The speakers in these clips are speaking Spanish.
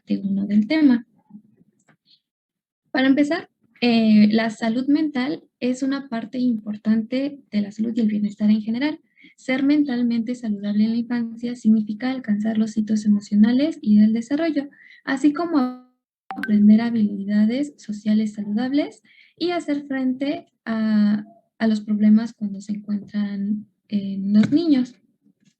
parte uno del tema. Para empezar, la salud mental es una parte importante de la salud y el bienestar en general. Ser mentalmente saludable en la infancia significa alcanzar los hitos emocionales y del desarrollo, así como aprender habilidades sociales saludables y hacer frente a los problemas cuando se encuentran en los niños.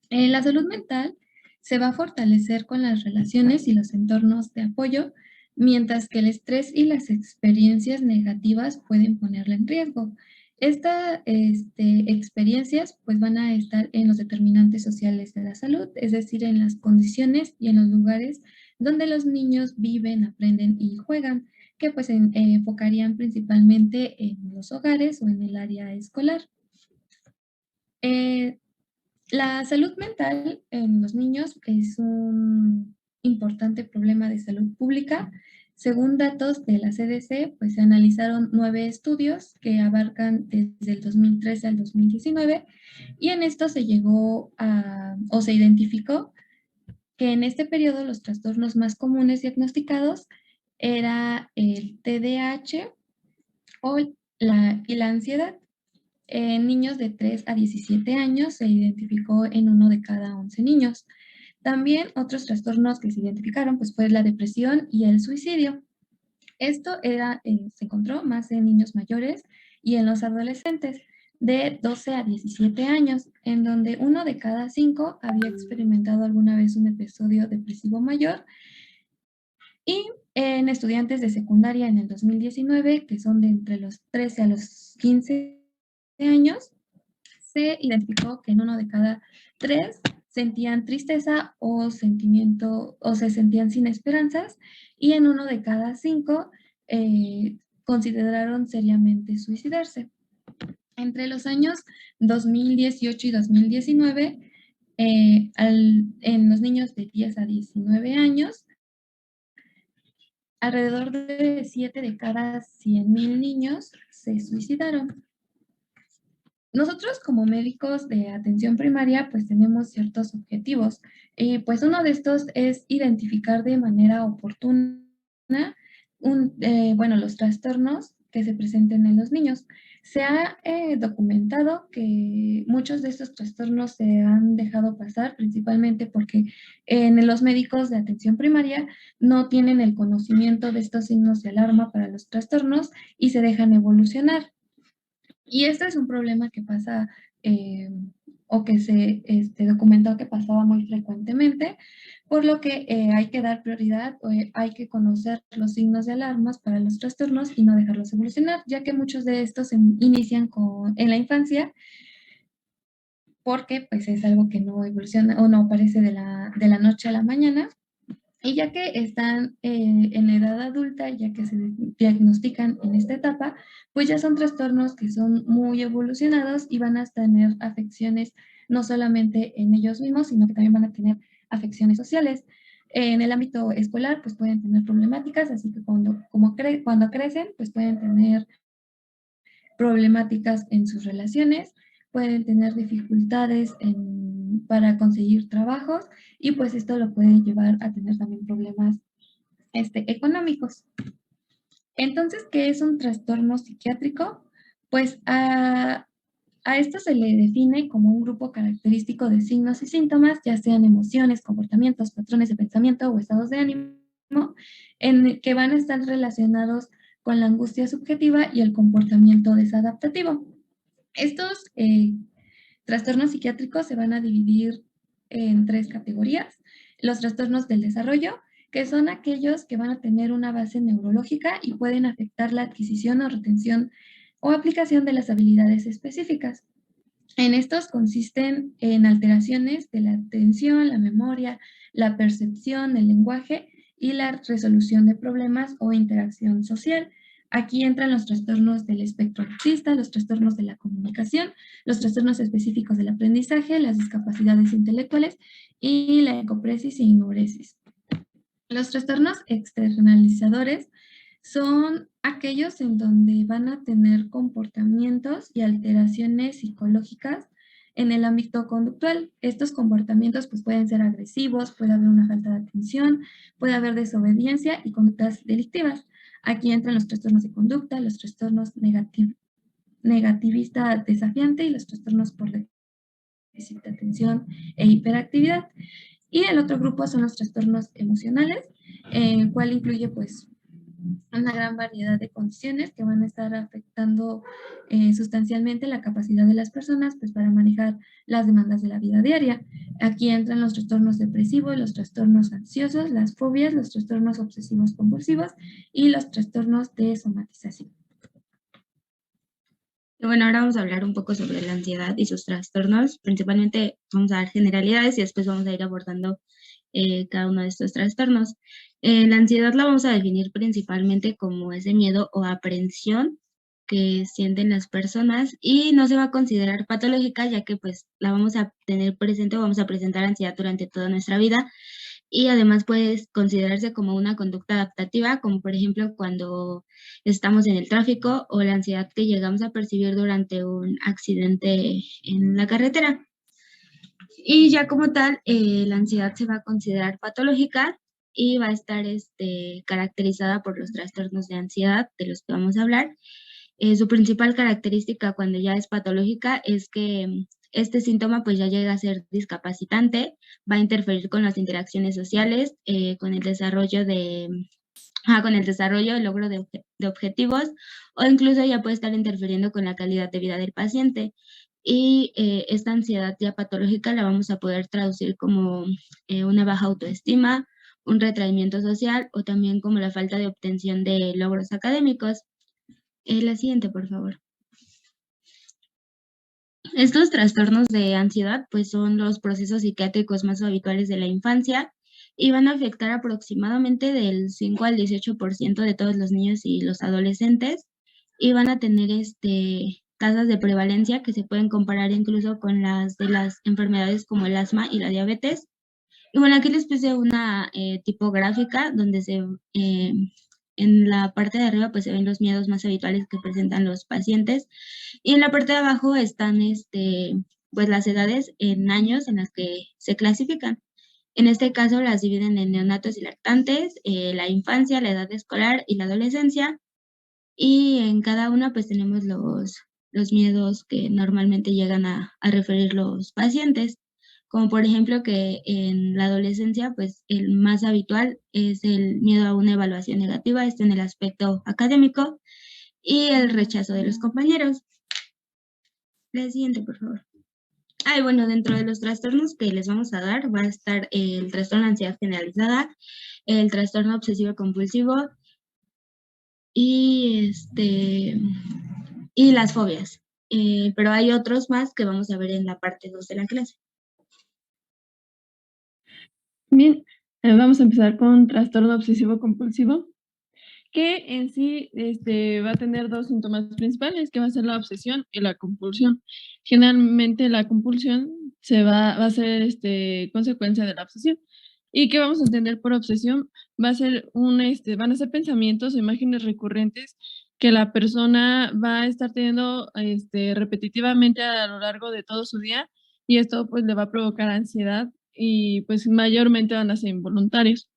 La salud mental se va a fortalecer con las relaciones y los entornos de apoyo, mientras que el estrés y las experiencias negativas pueden ponerla en riesgo. Estas experiencias pues van a estar en los determinantes sociales de la salud, es decir, en las condiciones y en los lugares donde los niños viven, aprenden y juegan, que pues enfocarían principalmente en los hogares o en el área escolar. Eh, la salud mental en los niños es un importante problema de salud pública. Según datos de la CDC, pues se analizaron 9 estudios que abarcan desde el 2013 al 2019 y en esto se llegó o se identificó que en este periodo los trastornos más comunes diagnosticados era el TDAH y la ansiedad. En niños de 3 a 17 años se identificó en uno de cada 11 niños. También otros trastornos que se identificaron pues, fue la depresión y el suicidio. Esto se encontró más en niños mayores y en los adolescentes de 12 a 17 años, en donde uno de cada 5 había experimentado alguna vez un episodio depresivo mayor. Y en estudiantes de secundaria en el 2019, que son de entre los 13 a los 15 años, se identificó que en uno de cada 3 sentían tristeza o sentimiento o se sentían sin esperanzas y en uno de cada 5 consideraron seriamente suicidarse. Entre los años 2018 y 2019, en los niños de 10 a 19 años, alrededor de 7 de cada 100,000 niños se suicidaron. Nosotros como médicos de atención primaria pues tenemos ciertos objetivos y pues uno de estos es identificar de manera oportuna los trastornos que se presenten en los niños. Se ha documentado que muchos de estos trastornos se han dejado pasar principalmente porque en los médicos de atención primaria no tienen el conocimiento de estos signos de alarma para los trastornos y se dejan evolucionar. Y este es un problema que pasa o que se documentó que pasaba muy frecuentemente, por lo que hay que dar prioridad o hay que conocer los signos de alarmas para los trastornos y no dejarlos evolucionar, ya que muchos de estos inician en la infancia porque pues es algo que no evoluciona o no aparece de la noche a la mañana. Y ya que están en edad adulta, ya que se diagnostican en esta etapa, pues ya son trastornos que son muy evolucionados y van a tener afecciones no solamente en ellos mismos, sino que también van a tener afecciones sociales. En el ámbito escolar, pues pueden tener problemáticas, así que cuando crecen, pues pueden tener problemáticas en sus relaciones, pueden tener dificultades para conseguir trabajos y pues esto lo puede llevar a tener también problemas económicos. Entonces, ¿qué es un trastorno psiquiátrico? Pues a esto se le define como un grupo característico de signos y síntomas, ya sean emociones, comportamientos, patrones de pensamiento o estados de ánimo, en que van a estar relacionados con la angustia subjetiva y el comportamiento desadaptativo. Estos trastornos psiquiátricos se van a dividir en 3 categorías. Los trastornos del desarrollo, que son aquellos que van a tener una base neurológica y pueden afectar la adquisición o retención o aplicación de las habilidades específicas. En estos consisten en alteraciones de la atención, la memoria, la percepción, el lenguaje y la resolución de problemas o interacción social. Aquí entran los trastornos del espectro autista, los trastornos de la comunicación, los trastornos específicos del aprendizaje, las discapacidades intelectuales y la ecopresis e inuresis. Los trastornos externalizadores son aquellos en donde van a tener comportamientos y alteraciones psicológicas En el ámbito conductual, estos comportamientos pues, pueden ser agresivos, puede haber una falta de atención, puede haber desobediencia y conductas delictivas. Aquí entran los trastornos de conducta, los trastornos negativista desafiante y los trastornos por déficit de atención e hiperactividad. Y el otro grupo son los trastornos emocionales, el cual incluye pues una gran variedad de condiciones que van a estar afectando sustancialmente la capacidad de las personas pues, para manejar las demandas de la vida diaria. Aquí entran los trastornos depresivos, los trastornos ansiosos, las fobias, los trastornos obsesivos compulsivos y los trastornos de somatización. Y bueno, ahora vamos a hablar un poco sobre la ansiedad y sus trastornos. Principalmente vamos a dar generalidades y después vamos a ir abordando cada uno de estos trastornos. La ansiedad la vamos a definir principalmente como ese miedo o aprensión que sienten las personas y no se va a considerar patológica, ya que pues la vamos a tener presente o vamos a presentar ansiedad durante toda nuestra vida, y además puede considerarse como una conducta adaptativa, como por ejemplo cuando estamos en el tráfico o la ansiedad que llegamos a percibir durante un accidente en la carretera. Y ya como tal, la ansiedad se va a considerar patológica y va a estar caracterizada por los trastornos de ansiedad de los que vamos a hablar. Su principal característica cuando ya es patológica es que este síntoma pues ya llega a ser discapacitante, va a interferir con las interacciones sociales, con el desarrollo el logro de objetivos, o incluso ya puede estar interfiriendo con la calidad de vida del paciente. Y esta ansiedad ya patológica la vamos a poder traducir como una baja autoestima, un retraimiento social o también como la falta de obtención de logros académicos. La siguiente, por favor. Estos trastornos de ansiedad pues son los procesos psiquiátricos más habituales de la infancia y van a afectar aproximadamente del 5 al 18% de todos los niños y los adolescentes, y van a tener tasas de prevalencia que se pueden comparar incluso con las de las enfermedades como el asma y la diabetes. Y bueno, aquí les puse una tipográfica donde en la parte de arriba pues se ven los miedos más habituales que presentan los pacientes, y en la parte de abajo están pues las edades en años en las que se clasifican. En este caso las dividen en neonatos y lactantes, la infancia, la edad escolar y la adolescencia, y en cada una pues tenemos los miedos que normalmente llegan a referir los pacientes, como por ejemplo que en la adolescencia pues el más habitual es el miedo a una evaluación negativa, esto en el aspecto académico, y el rechazo de los compañeros. La siguiente, por favor. Y bueno, dentro de los trastornos que les vamos a dar va a estar el trastorno de ansiedad generalizada, el trastorno obsesivo compulsivo y y las fobias. Pero hay otros más que vamos a ver en la parte 2 de la clase. Bien, vamos a empezar con trastorno obsesivo compulsivo, que en sí va a tener dos síntomas principales, que va a ser la obsesión y la compulsión. Generalmente la compulsión va a ser consecuencia de la obsesión. ¿Y qué vamos a entender por obsesión? Va a ser van a ser pensamientos o imágenes recurrentes que la persona va a estar teniendo repetitivamente a lo largo de todo su día, y esto pues le va a provocar ansiedad y pues mayormente van a ser involuntarios.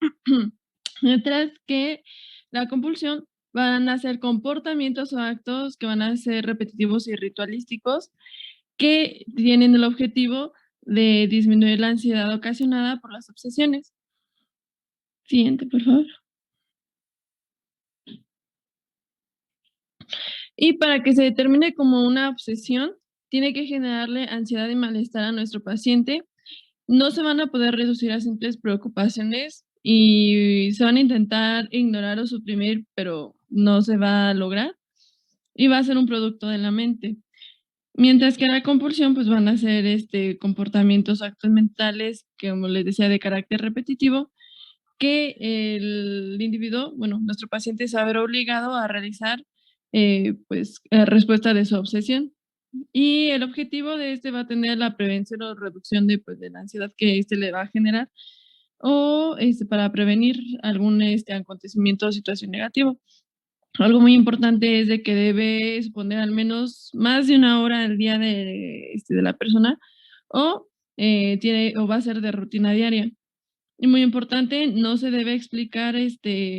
Mientras que la compulsión van a ser comportamientos o actos que van a ser repetitivos y ritualísticos, que tienen el objetivo de disminuir la ansiedad ocasionada por las obsesiones. Siguiente, por favor. Y para que se determine como una obsesión, tiene que generarle ansiedad y malestar a nuestro paciente. No se van a poder reducir a simples preocupaciones y se van a intentar ignorar o suprimir, pero no se va a lograr, y va a ser un producto de la mente. Mientras que la compulsión, pues van a ser comportamientos, actos mentales, que, como les decía, de carácter repetitivo, que el individuo, bueno, nuestro paciente se va a ver obligado a realizar, pues, a respuesta de su obsesión. Y el objetivo de va a tener la prevención o reducción de, pues, de la ansiedad que le va a generar, o para prevenir algún acontecimiento o situación negativo. Algo muy importante es de que debe exponer al menos más de 1 hora al día de la persona o, o va a ser de rutina diaria. Y muy importante, no se debe explicar,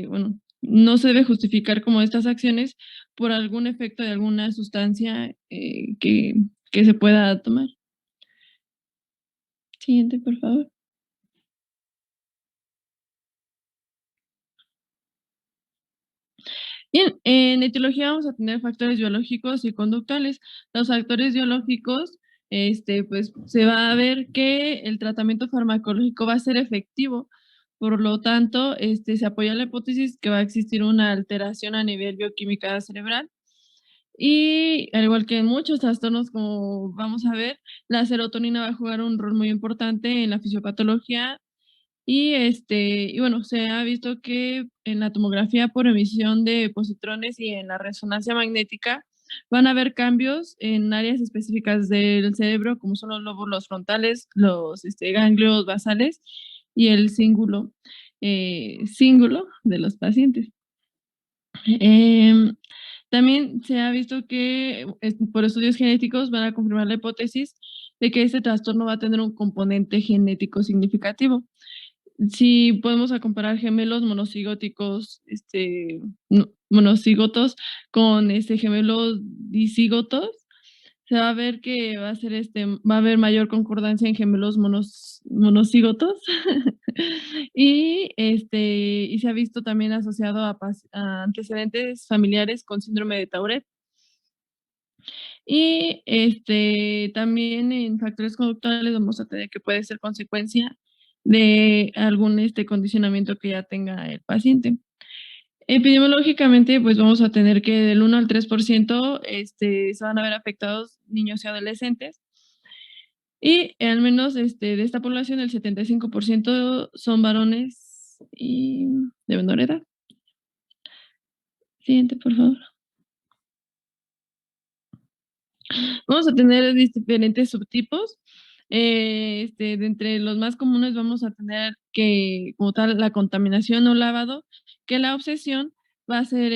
bueno, no se debe justificar como estas acciones por algún efecto de alguna sustancia que se pueda tomar. Siguiente, por favor. Bien, en etiología vamos a tener factores biológicos y conductuales. Los factores biológicos, pues se va a ver que el tratamiento farmacológico va a ser efectivo. Por lo tanto, se apoya la hipótesis que va a existir una alteración a nivel bioquímica cerebral. Y al igual que en muchos trastornos, como vamos a ver, la serotonina va a jugar un rol muy importante en la fisiopatología y bueno, se ha visto que en la tomografía por emisión de positrones y en la resonancia magnética van a haber cambios en áreas específicas del cerebro, como son los lóbulos frontales, los ganglios basales y el cíngulo de los pacientes. También se ha visto que por estudios genéticos van a confirmar la hipótesis de que este trastorno va a tener un componente genético significativo. Si podemos a comparar gemelos monocigóticos, monocigotos con gemelos disígotos, se va a ver que va a haber mayor concordancia en gemelos monocígotos y se ha visto también asociado a antecedentes familiares con síndrome de Tourette. Y también en factores conductuales vamos a tener que puede ser consecuencia de algún condicionamiento que ya tenga el paciente. Epidemiológicamente, pues vamos a tener que del 1 al 3% se van a ver afectados niños y adolescentes. Y al menos de esta población, el 75% son varones y de menor edad. Siguiente, por favor. Vamos a tener diferentes subtipos. De entre los más comunes vamos a tener que, como tal, la contaminación o lavado, que la obsesión va a ser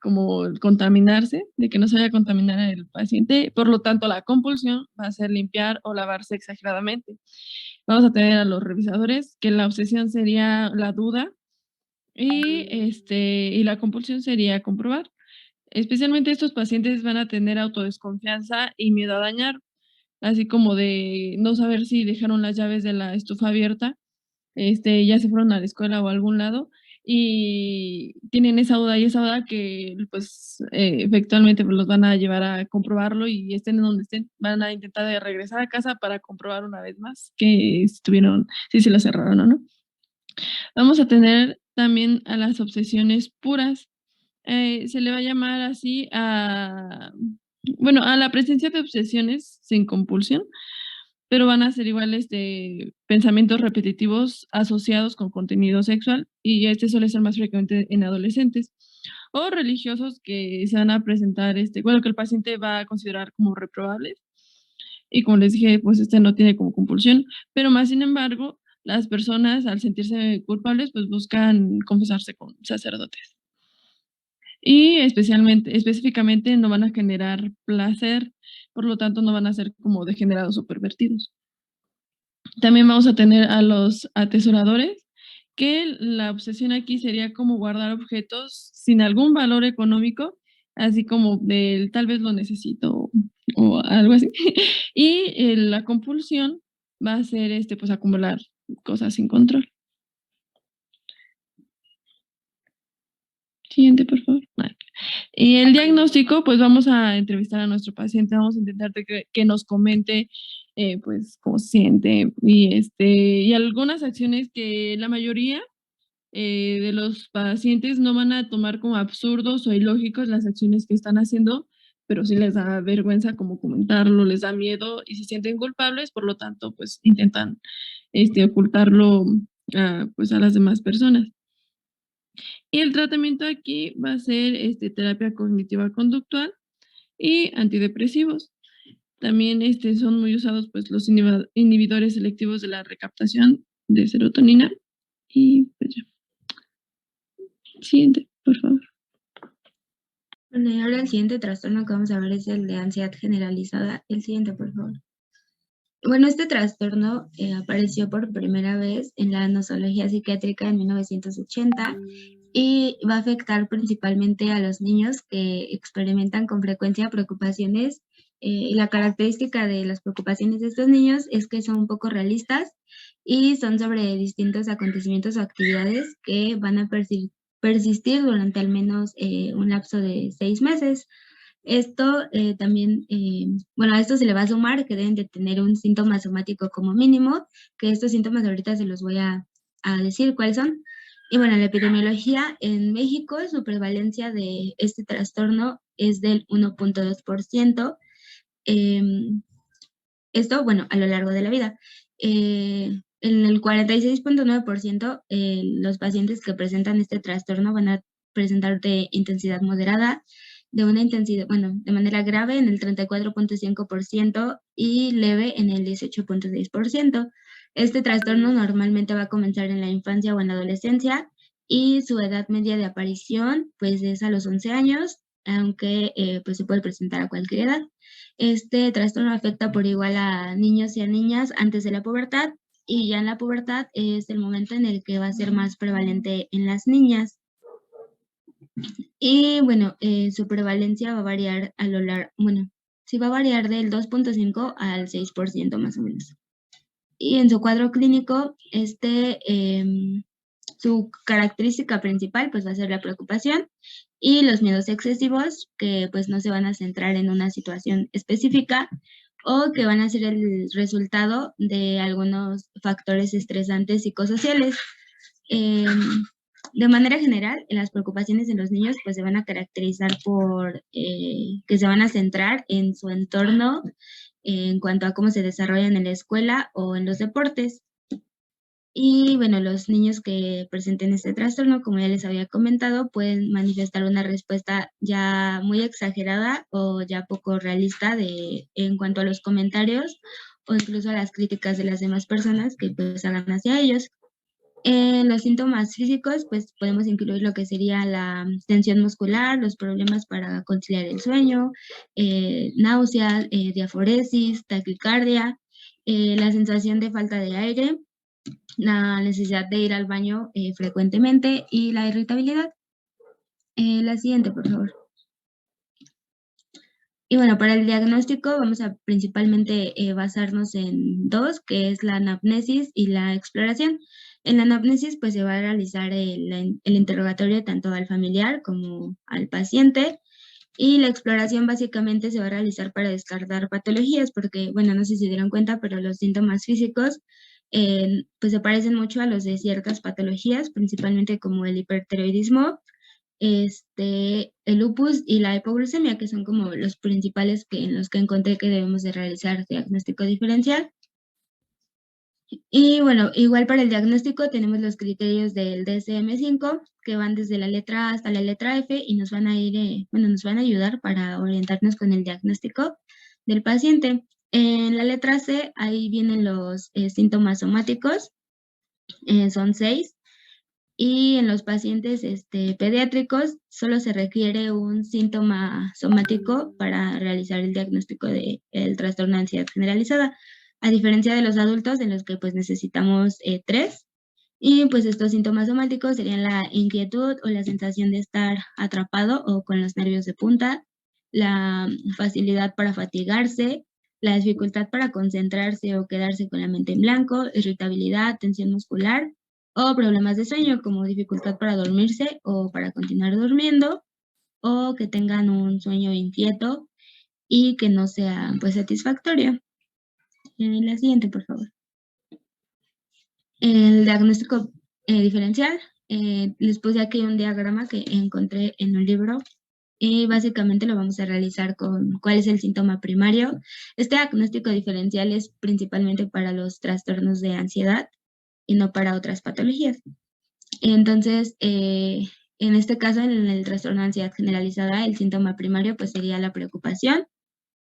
como el contaminarse, de que no se vaya a contaminar el paciente. Por lo tanto, la compulsión va a ser limpiar o lavarse exageradamente. Vamos a tener a los revisadores, que la obsesión sería la duda y la compulsión sería comprobar. Especialmente estos pacientes van a tener autodesconfianza y miedo a dañar, así como de no saber si dejaron las llaves de la estufa abierta, ya se fueron a la escuela o a algún lado y tienen esa duda que pues efectivamente pues, los van a llevar a comprobarlo y estén en donde estén, van a intentar de regresar a casa para comprobar una vez más que si se la cerraron o no. Vamos a tener también a las obsesiones puras. Se le va a llamar así a la presencia de obsesiones sin compulsión, pero van a ser igual pensamientos repetitivos asociados con contenido sexual y suele ser más frecuente en adolescentes o religiosos que se van a presentar, que el paciente va a considerar como reprobables y como les dije, pues no tiene como compulsión, pero más sin embargo, las personas al sentirse culpables pues buscan confesarse con sacerdotes. Y específicamente no van a generar placer, por lo tanto no van a ser como degenerados o pervertidos. También vamos a tener a los atesoradores, que la obsesión aquí sería como guardar objetos sin algún valor económico, así como del tal vez lo necesito o algo así. Y la compulsión va a ser pues acumular cosas sin control. Siguiente, por favor. Y el diagnóstico, pues vamos a entrevistar a nuestro paciente, vamos a intentar que nos comente pues cómo se siente y algunas acciones que la mayoría de los pacientes no van a tomar como absurdos o ilógicos las acciones que están haciendo, pero sí les da vergüenza como comentarlo, les da miedo y se sienten culpables, por lo tanto pues intentan ocultarlo pues a las demás personas. Y el tratamiento aquí va a ser terapia cognitiva conductual y antidepresivos. También son muy usados pues los inhibidores selectivos de la recaptación de serotonina. Y pues ya. Siguiente, por favor. Bueno, y ahora el siguiente trastorno que vamos a ver es el de ansiedad generalizada. El siguiente, por favor. Bueno, este trastorno apareció por primera vez en la nosología psiquiátrica en 1980 y va a afectar principalmente a los niños que experimentan con frecuencia preocupaciones. Y la característica de las preocupaciones de estos niños es que son un poco realistas y son sobre distintos acontecimientos o actividades que van a persistir durante al menos un lapso de 6 meses. Esto también, bueno, a esto se le va a sumar que deben de tener un síntoma somático como mínimo, que estos síntomas ahorita se los voy a decir cuáles son. Y bueno, la epidemiología en México, su prevalencia de este trastorno es del 1.2%. Esto, bueno, a lo largo de la vida. En el 46.9%, los pacientes que presentan este trastorno van a presentar de intensidad moderada, de una intensidad, bueno, de manera grave en el 34.5% y leve en el 18.6%. Este trastorno normalmente va a comenzar en la infancia o en la adolescencia y su edad media de aparición pues es a los 11 años, aunque pues se puede presentar a cualquier edad. Este trastorno afecta por igual a niños y a niñas antes de la pubertad y ya en la pubertad es el momento en el que va a ser más prevalente en las niñas. Y bueno, su prevalencia va a variar a lo largo, bueno, sí va a variar del 2.5 al 6% más o menos. Y en su cuadro clínico, su característica principal pues va a ser la preocupación y los miedos excesivos que pues no se van a centrar en una situación específica o que van a ser el resultado de algunos factores estresantes psicosociales. De manera general, las preocupaciones de los niños pues se van a caracterizar por que se van a centrar en su entorno en cuanto a cómo se desarrollan en la escuela o en los deportes. Y bueno, los niños que presenten este trastorno, como ya les había comentado, pueden manifestar una respuesta ya muy exagerada o ya poco realista en cuanto a los comentarios o incluso a las críticas de las demás personas que pues hagan hacia ellos. En los síntomas físicos, pues podemos incluir lo que sería la tensión muscular, los problemas para conciliar el sueño, náuseas, diaforesis, taquicardia, la sensación de falta de aire, la necesidad de ir al baño frecuentemente y la irritabilidad. La siguiente, por favor. Y bueno, para el diagnóstico vamos a principalmente basarnos en dos, que es la anamnesis y la exploración. En la anamnesis pues se va a realizar el interrogatorio tanto al familiar como al paciente y la exploración básicamente se va a realizar para descartar patologías porque, bueno, no sé si se dieron cuenta, pero los síntomas físicos pues se parecen mucho a los de ciertas patologías, principalmente como el hipertiroidismo, el lupus y la hipoglucemia, que son como los principales en los que encontré que debemos de realizar diagnóstico diferencial. Y bueno, igual para el diagnóstico tenemos los criterios del DSM-5 que van desde la letra A hasta la letra F y nos van a ir, nos van a ayudar para orientarnos con el diagnóstico del paciente. En la letra C, ahí vienen los síntomas somáticos, son 6. Y en los pacientes pediátricos solo se requiere un síntoma somático para realizar el diagnóstico del trastorno de ansiedad generalizada, a diferencia de los adultos en los que pues necesitamos 3. Y pues estos síntomas somáticos serían la inquietud o la sensación de estar atrapado o con los nervios de punta, la facilidad para fatigarse, la dificultad para concentrarse o quedarse con la mente en blanco, irritabilidad, tensión muscular, o problemas de sueño como dificultad para dormirse o para continuar durmiendo, o que tengan un sueño inquieto y que no sea pues satisfactorio. La siguiente, por favor. El diagnóstico diferencial, les puse aquí un diagrama que encontré en un libro y básicamente lo vamos a realizar con cuál es el síntoma primario. Este diagnóstico diferencial es principalmente para los trastornos de ansiedad y no para otras patologías. Entonces, en este caso, en el trastorno de ansiedad generalizada, el síntoma primario pues sería la preocupación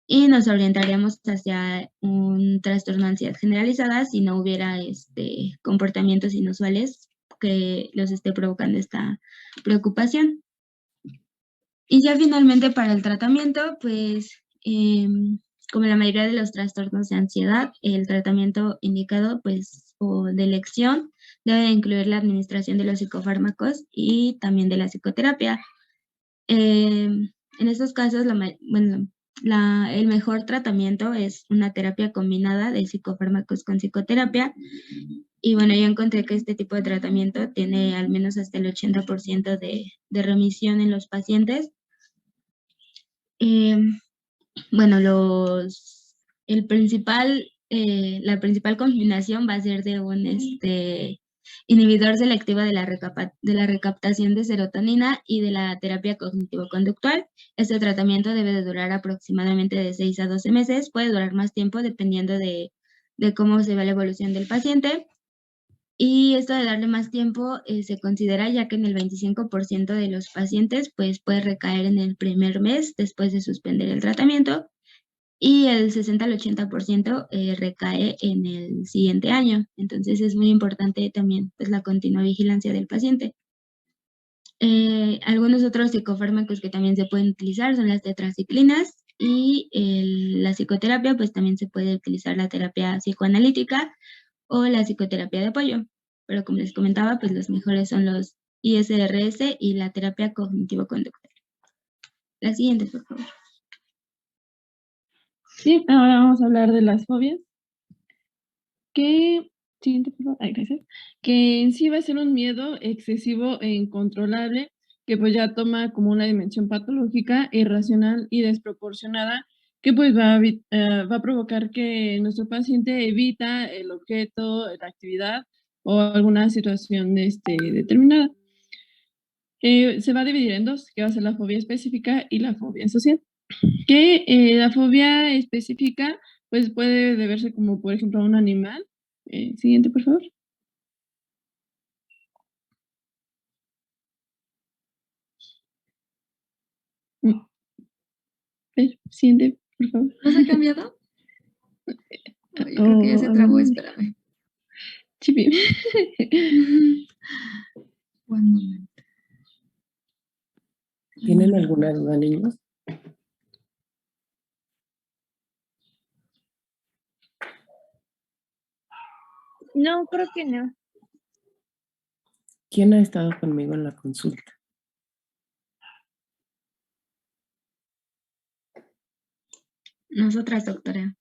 y nos orientaríamos hacia un trastorno de ansiedad generalizada si no hubiera comportamientos inusuales que los esté provocando esta preocupación. Y ya finalmente para el tratamiento, pues como la mayoría de los trastornos de ansiedad, el tratamiento indicado pues o de elección debe incluir la administración de los psicofármacos y también de la psicoterapia. En estos casos, el mejor tratamiento es una terapia combinada de psicofármacos con psicoterapia. Y bueno, yo encontré que este tipo de tratamiento tiene al menos hasta el 80% de remisión en los pacientes. Bueno, la principal combinación va a ser de un inhibidor selectivo de la recaptación de serotonina y de la terapia cognitivo-conductual. Este tratamiento debe de durar aproximadamente de 6 a 12 meses, puede durar más tiempo dependiendo de cómo se va la evolución del paciente. Y esto de darle más tiempo se considera ya que en el 25% de los pacientes pues, puede recaer en el primer mes después de suspender el tratamiento y el 60 al 80% recae en el siguiente año. Entonces es muy importante también pues, la continua vigilancia del paciente. Algunos otros psicofármacos que también se pueden utilizar son las tetraciclinas y la psicoterapia, pues también se puede utilizar la terapia psicoanalítica o la psicoterapia de apoyo. Pero como les comentaba, pues los mejores son los ISRS y la terapia cognitivo-conductual. La siguiente, por favor. Sí, ahora vamos a hablar de las fobias. Siguiente, por favor. Ay, gracias. Que en sí va a ser un miedo excesivo e incontrolable que pues ya toma como una dimensión patológica, irracional y desproporcionada que pues va a provocar que nuestro paciente evita el objeto, la actividad o alguna situación determinada. Se va a dividir en dos, que va a ser la fobia específica y la fobia social. Que la fobia específica pues puede deberse como por ejemplo a un animal. Siguiente, por favor. Siguiente, por favor. ¿No se ha cambiado? Yo creo que ya se trabó, espérame. Chipi. One moment. ¿Tienen alguna duda, niños? No, creo que no. ¿Quién ha estado conmigo en la consulta? Nosotras, doctora.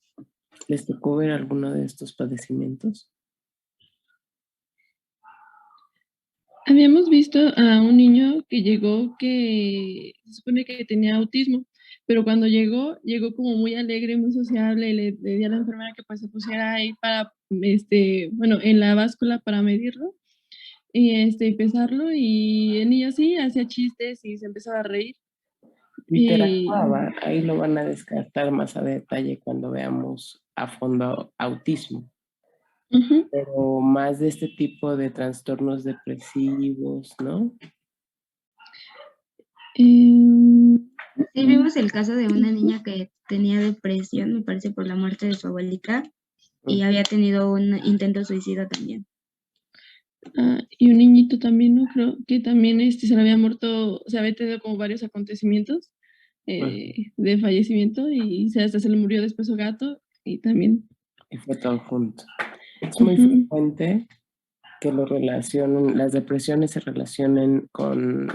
¿Les tocó ver alguno de estos padecimientos? Habíamos visto a un niño que llegó que se supone que tenía autismo, pero cuando llegó como muy alegre, muy sociable, y le di a la enfermera que pues se pusiera ahí para, bueno, en la báscula para medirlo y pesarlo, y el niño sí hacía chistes y se empezaba a reír. Interactuaba, ahí lo van a descartar más a detalle cuando veamos a fondo autismo. Pero más de este tipo de trastornos depresivos, ¿no? Sí, vimos el caso de una niña que tenía depresión, me parece, por la muerte de su abuelita, y había tenido un intento suicida también. Y un niñito también, ¿no? Creo que también se le había muerto, o sea, había tenido como varios acontecimientos de fallecimiento y hasta se le murió después su gato y también. Y fue todo junto. Es muy frecuente que las depresiones se relacionen con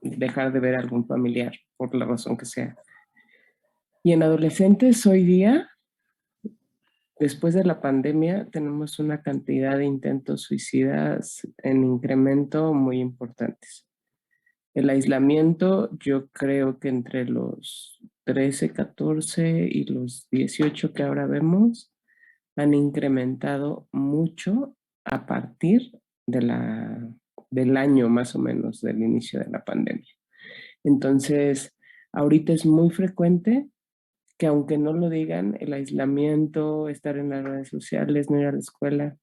dejar de ver a algún familiar, por la razón que sea. Y en adolescentes hoy día, después de la pandemia, tenemos una cantidad de intentos suicidas en incremento muy importantes. El aislamiento, yo creo que entre los 13, 14 y los 18 que ahora vemos, han incrementado mucho a partir del año más o menos del inicio de la pandemia. Entonces, ahorita es muy frecuente que aunque no lo digan, el aislamiento, estar en las redes sociales, no ir a la escuela,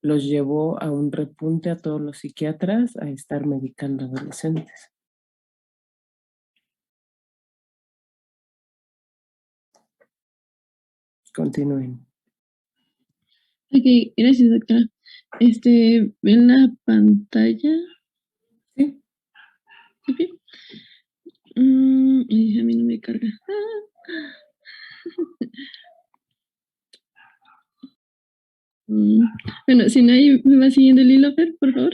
los llevó a un repunte a todos los psiquiatras a estar medicando adolescentes. Continúen. Ok, gracias, doctora. ¿Ven la pantalla? Sí. ¿Sí? Ay, a mí no me carga. Bueno, si no ahí me va siguiendo el hilo, Fer, por favor.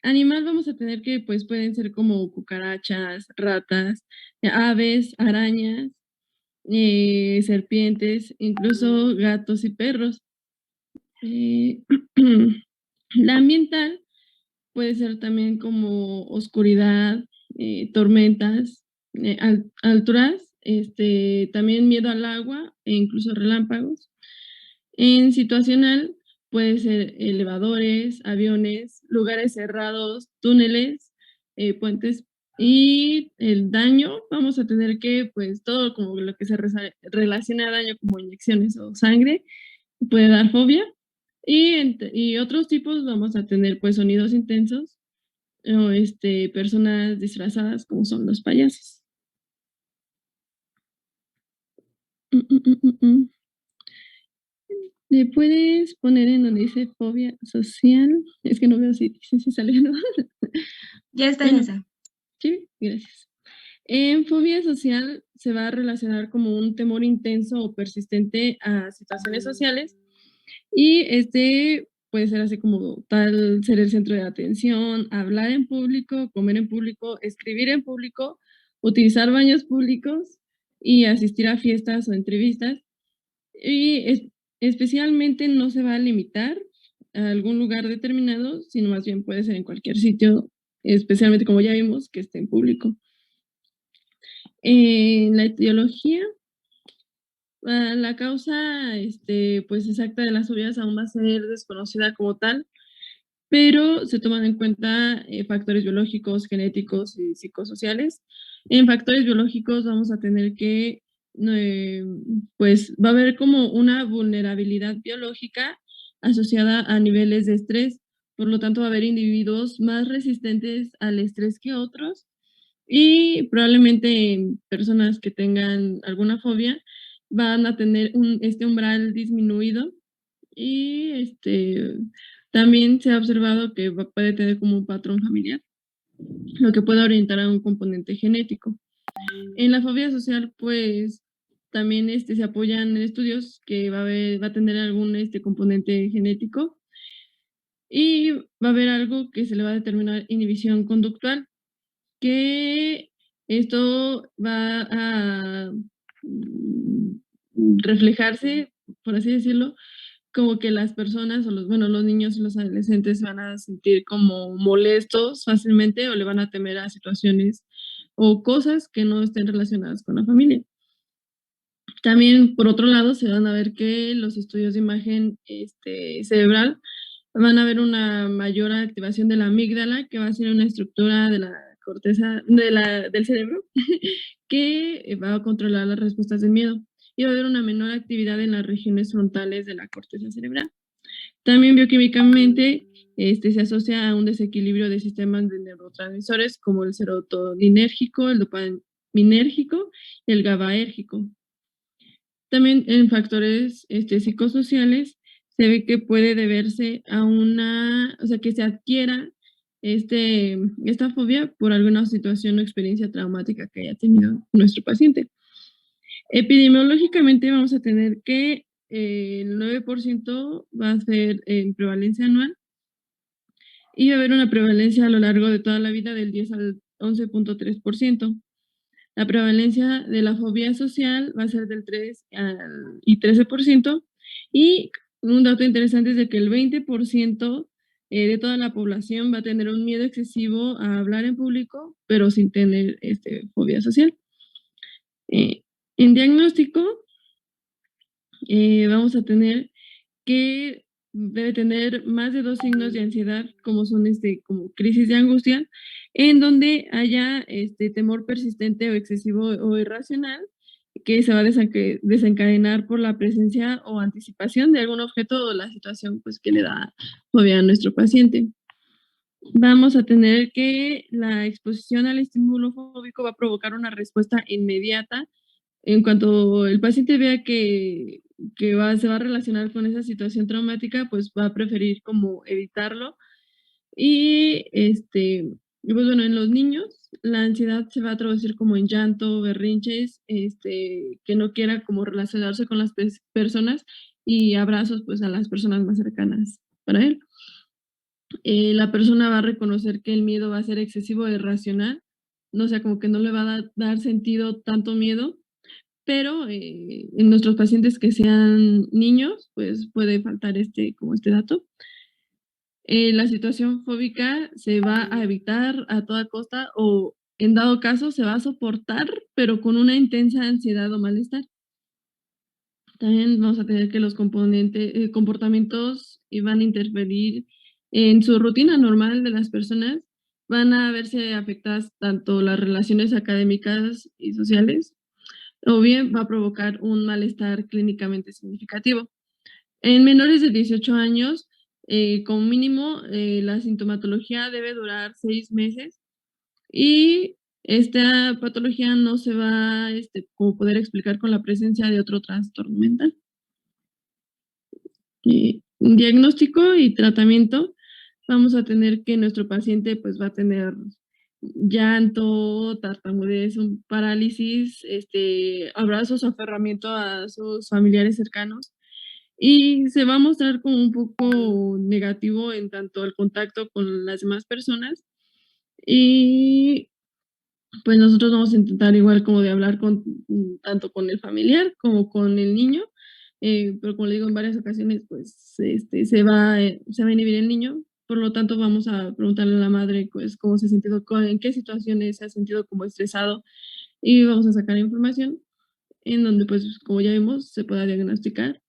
Animal vamos a tener que pues pueden ser como cucarachas, ratas, aves, arañas, serpientes, incluso gatos y perros. La ambiental puede ser también como oscuridad, tormentas, alturas, también miedo al agua e incluso relámpagos. En situacional puede ser elevadores, aviones, lugares cerrados, túneles, puentes. Y el daño, vamos a tener que, pues todo como lo que se relaciona a daño como inyecciones o sangre, puede dar fobia. Y otros tipos vamos a tener pues sonidos intensos o personas disfrazadas como son los payasos. ¿Le puedes poner en donde dice fobia social? Es que no veo si sale o no. Ya está en esa. Sí, gracias. En fobia social se va a relacionar como un temor intenso o persistente a situaciones sociales y puede ser así como tal, ser el centro de atención, hablar en público, comer en público, escribir en público, utilizar baños públicos y asistir a fiestas o entrevistas. Y especialmente no se va a limitar a algún lugar determinado, sino más bien puede ser en cualquier sitio, especialmente como ya vimos, que esté en público. La etiología, la causa pues exacta de las fobias aún va a ser desconocida como tal, pero se toman en cuenta factores biológicos, genéticos y psicosociales. En factores biológicos vamos a tener que, pues va a haber como una vulnerabilidad biológica asociada a niveles de estrés, por lo tanto va a haber individuos más resistentes al estrés que otros y probablemente personas que tengan alguna fobia van a tener este umbral disminuido y también se ha observado que puede tener como un patrón familiar, lo que puede orientar a un componente genético. En la fobia social, pues también se apoyan en estudios que va a tener algún componente genético y va a haber algo que se le va a determinar inhibición conductual, que esto va a reflejarse, por así decirlo, como que las personas o los niños y los adolescentes van a sentir como molestos fácilmente o le van a temer a situaciones o cosas que no estén relacionadas con la familia. También, por otro lado, se van a ver que los estudios de imagen cerebral van a ver una mayor activación de la amígdala, que va a ser una estructura de la corteza del cerebro que va a controlar las respuestas de miedo y va a haber una menor actividad en las regiones frontales de la corteza cerebral. También bioquímicamente se asocia a un desequilibrio de sistemas de neurotransmisores como el serotoninérgico, el dopaminérgico y el GABAérgico. También en factores psicosociales se ve que puede deberse a que se adquiera esta fobia por alguna situación o experiencia traumática que haya tenido nuestro paciente. Epidemiológicamente vamos a tener que el 9% va a ser en prevalencia anual y va a haber una prevalencia a lo largo de toda la vida del 10 al 11.3%. La prevalencia de la fobia social va a ser del 3 y 13%. Y un dato interesante es de que el 20% de toda la población va a tener un miedo excesivo a hablar en público, pero sin tener fobia social. En diagnóstico, vamos a tener que debe tener más de 2 signos de ansiedad, como son como crisis de angustia, en donde haya temor persistente o excesivo o irracional, que se va a desencadenar por la presencia o anticipación de algún objeto o la situación pues, que le da fobia a nuestro paciente. Vamos a tener que la exposición al estímulo fóbico va a provocar una respuesta inmediata. En cuanto el paciente vea que se va a relacionar con esa situación traumática, pues va a preferir como evitarlo Y pues bueno, en los niños la ansiedad se va a traducir como en llanto, berrinches, que no quiera como relacionarse con las personas y abrazos pues a las personas más cercanas para él. La persona va a reconocer que el miedo va a ser excesivo o irracional, no sea, como que no le va a dar sentido tanto miedo, pero en nuestros pacientes que sean niños, pues puede faltar como este dato. La situación fóbica se va a evitar a toda costa o en dado caso se va a soportar, pero con una intensa ansiedad o malestar. También vamos a tener que los comportamientos van a interferir en su rutina normal de las personas, van a verse afectadas tanto las relaciones académicas y sociales, o bien va a provocar un malestar clínicamente significativo. En menores de 18 años, como mínimo, la sintomatología debe durar 6 meses y esta patología no se va como poder explicar con la presencia de otro trastorno mental. Diagnóstico y tratamiento, vamos a tener que nuestro paciente pues va a tener llanto, tartamudez, parálisis, abrazos o aferramiento a sus familiares cercanos y se va a mostrar como un poco negativo en tanto el contacto con las demás personas y pues nosotros vamos a intentar igual como de hablar tanto con el familiar como con el niño, pero como le digo en varias ocasiones, pues se va a inhibir el niño, por lo tanto vamos a preguntarle a la madre pues cómo se ha sentido, en qué situaciones se ha sentido como estresado y vamos a sacar información en donde pues como ya vimos se pueda diagnosticar.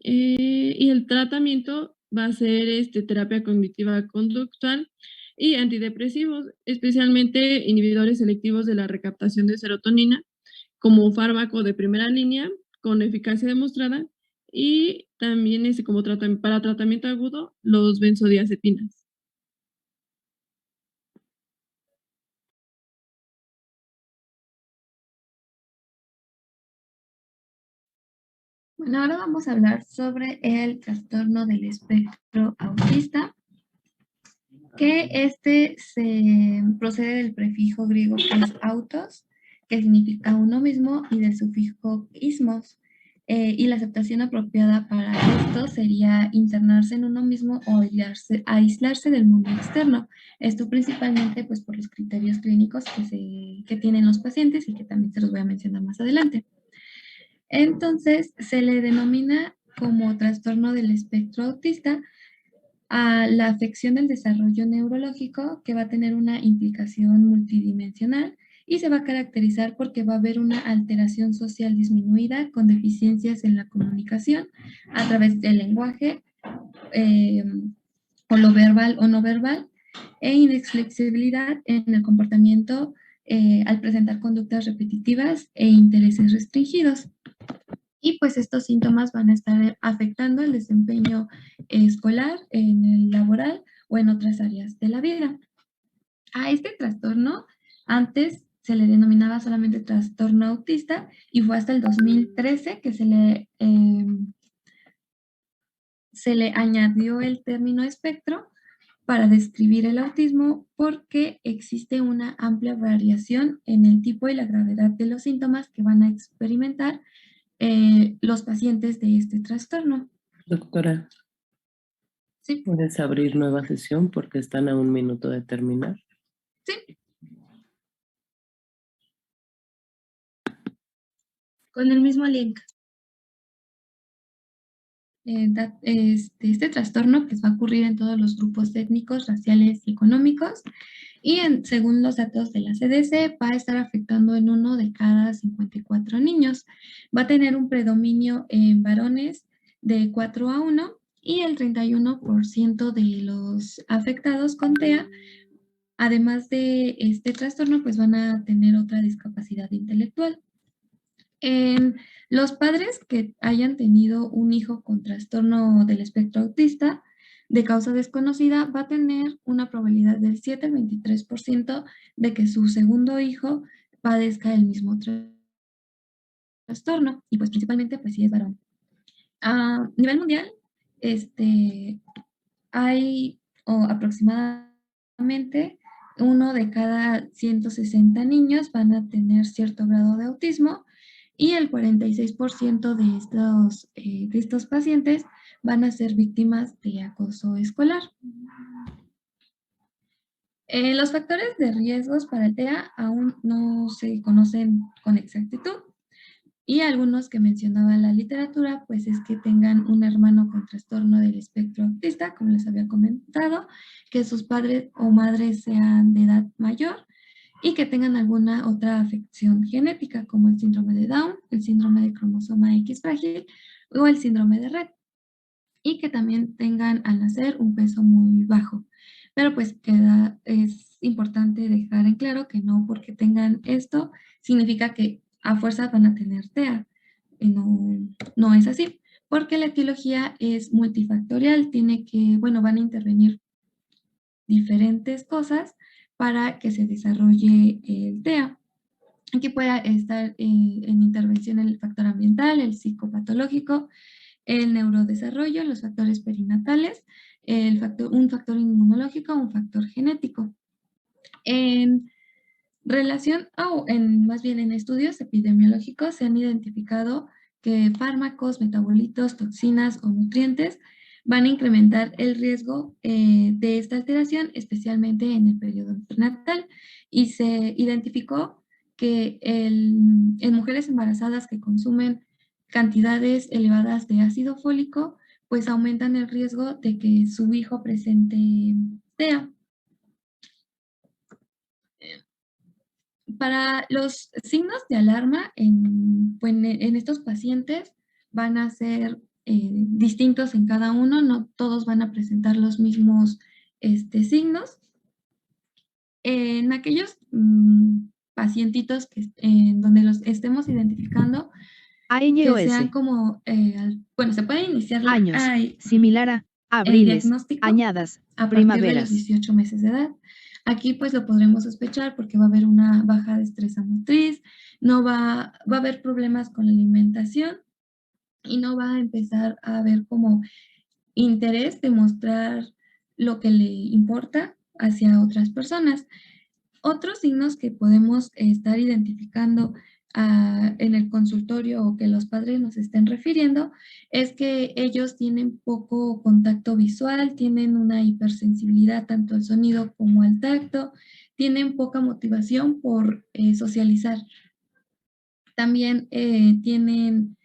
Y el tratamiento va a ser terapia cognitiva conductual y antidepresivos, especialmente inhibidores selectivos de la recaptación de serotonina, como fármaco de primera línea con eficacia demostrada y también como para tratamiento agudo los benzodiazepinas. Bueno, ahora vamos a hablar sobre el trastorno del espectro autista, que se procede del prefijo griego que es autos, que significa uno mismo, y del sufijo ismos. Y la aceptación apropiada para esto sería internarse en uno mismo o aislarse del mundo externo. Esto principalmente pues, por los criterios clínicos que tienen los pacientes y que también se los voy a mencionar más adelante. Entonces, se le denomina como trastorno del espectro autista a la afección del desarrollo neurológico que va a tener una implicación multidimensional y se va a caracterizar porque va a haber una alteración social disminuida con deficiencias en la comunicación a través del lenguaje, o lo verbal o no verbal, e inflexibilidad en el comportamiento al presentar conductas repetitivas e intereses restringidos. Y pues estos síntomas van a estar afectando el desempeño escolar, en el laboral o en otras áreas de la vida. A este trastorno antes se le denominaba solamente trastorno autista y fue hasta el 2013 que se le añadió el término espectro para describir el autismo porque existe una amplia variación en el tipo y la gravedad de los síntomas que van a experimentar los pacientes de este trastorno. Doctora, Sí, ¿puedes abrir nueva sesión porque están a 1 minuto de terminar? sí. Con el mismo link. Este trastorno pues, va a ocurrir en todos los grupos étnicos, raciales y económicos y según los datos de la CDC va a estar afectando en 1 de cada 54 niños. Va a tener un predominio en varones de 4-1 y el 31% de los afectados con TEA, además de este trastorno, pues van a tener otra discapacidad intelectual. En los padres que hayan tenido un hijo con trastorno del espectro autista de causa desconocida va a tener una probabilidad del 7 al 23% de que su segundo hijo padezca el mismo trastorno y pues principalmente pues si es varón. A nivel mundial, hay o aproximadamente 1 de cada 160 niños van a tener cierto grado de autismo y el 46% de estos pacientes van a ser víctimas de acoso escolar. Los factores de riesgos para el TEA aún no se conocen con exactitud y algunos que mencionaba la literatura, pues es que tengan un hermano con trastorno del espectro autista, como les había comentado, que sus padres o madres sean de edad mayor y que tengan alguna otra afección genética, como el síndrome de Down, el síndrome de cromosoma X frágil o el síndrome de Rett, y que también tengan al nacer un peso muy bajo. Pero pues es importante dejar en claro que no porque tengan esto significa que a fuerza van a tener TEA. No es así, porque la etiología es multifactorial, van a intervenir diferentes cosas para que se desarrolle el TEA. Aquí puede estar en intervención el factor ambiental, el psicopatológico, el neurodesarrollo, los factores perinatales, un factor inmunológico, un factor genético. En relación, más bien en estudios epidemiológicos se han identificado que fármacos, metabolitos, toxinas o nutrientes van a incrementar el riesgo de esta alteración, especialmente en el periodo prenatal, y se identificó que en mujeres embarazadas que consumen cantidades elevadas de ácido fólico, pues aumentan el riesgo de que su hijo presente TEA. Para los signos de alarma en estos pacientes van a ser distintos en cada uno, no todos van a presentar los mismos signos. En aquellos pacientitos donde los estemos identificando, que sean como, se puede iniciar Años, similar a el abriles, diagnóstico añadas, a partir de los primaveras. 18 meses de edad. Aquí pues lo podremos sospechar porque va a haber una baja destreza motriz, no va a haber problemas con la alimentación y no va a empezar a haber como interés de mostrar lo que le importa hacia otras personas. Otros signos que podemos estar identificando en el consultorio o que los padres nos estén refiriendo es que ellos tienen poco contacto visual, tienen una hipersensibilidad tanto al sonido como al tacto, tienen poca motivación por socializar. También tienen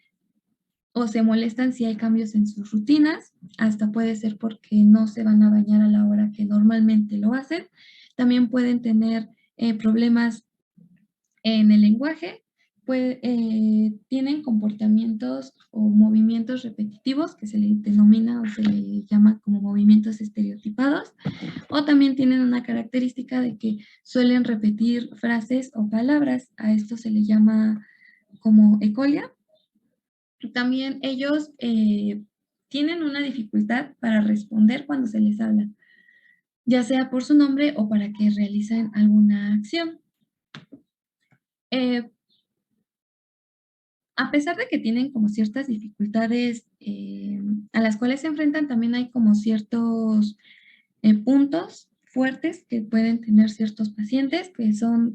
o se molestan si hay cambios en sus rutinas, hasta puede ser porque no se van a bañar a la hora que normalmente lo hacen. También pueden tener problemas en el lenguaje, tienen comportamientos o movimientos repetitivos que se le denomina o se le llama como movimientos estereotipados, o también tienen una característica de que suelen repetir frases o palabras, a esto se le llama como ecolia. También ellos tienen una dificultad para responder cuando se les habla, ya sea por su nombre o para que realicen alguna acción. A pesar de que tienen como ciertas dificultades a las cuales se enfrentan, también hay como ciertos puntos fuertes que pueden tener ciertos pacientes, que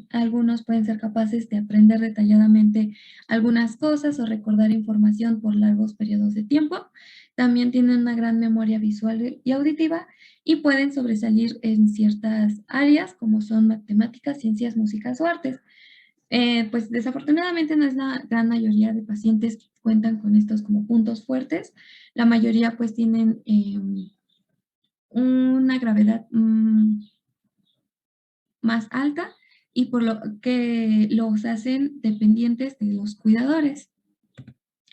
algunos pueden ser capaces de aprender detalladamente algunas cosas o recordar información por largos periodos de tiempo. También tienen una gran memoria visual y auditiva y pueden sobresalir en ciertas áreas como son matemáticas, ciencias, músicas o artes. Pues desafortunadamente no es la gran mayoría de pacientes que cuentan con estos como puntos fuertes. La mayoría pues tienen una gravedad más alta y por lo que los hacen dependientes de los cuidadores.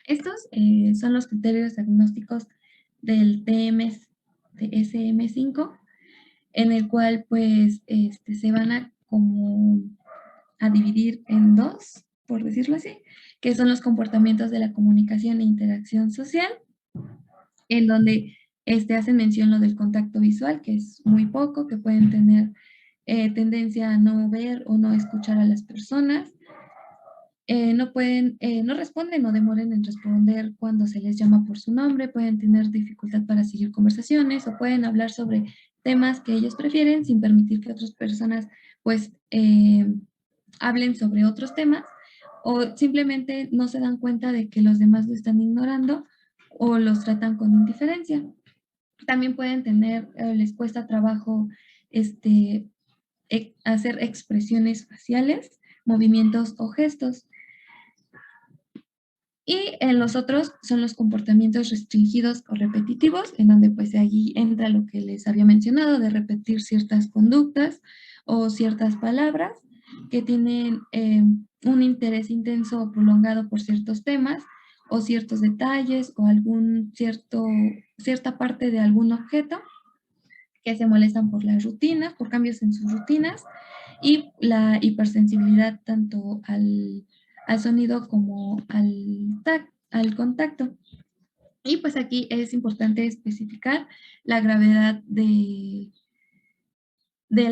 Estos son los criterios diagnósticos del DSM-5, en el cual pues se van a dividir en dos, por decirlo así, que son los comportamientos de la comunicación e interacción social, en donde hacen mención lo del contacto visual, que es muy poco, que pueden tener tendencia a no ver o no escuchar a las personas. No responden o demoren en responder cuando se les llama por su nombre, pueden tener dificultad para seguir conversaciones o pueden hablar sobre temas que ellos prefieren sin permitir que otras personas pues hablen sobre otros temas, o simplemente no se dan cuenta de que los demás lo están ignorando o los tratan con indiferencia. También pueden tener, les cuesta trabajo hacer expresiones faciales, movimientos o gestos. Y en los otros son los comportamientos restringidos o repetitivos, en donde pues allí entra lo que les había mencionado, de repetir ciertas conductas o ciertas palabras que tienen un interés intenso o prolongado por ciertos temas o ciertos detalles o cierta parte de algún objeto, que se molestan por las rutinas, por cambios en sus rutinas, y la hipersensibilidad tanto al sonido como al contacto. Y pues aquí es importante especificar la gravedad del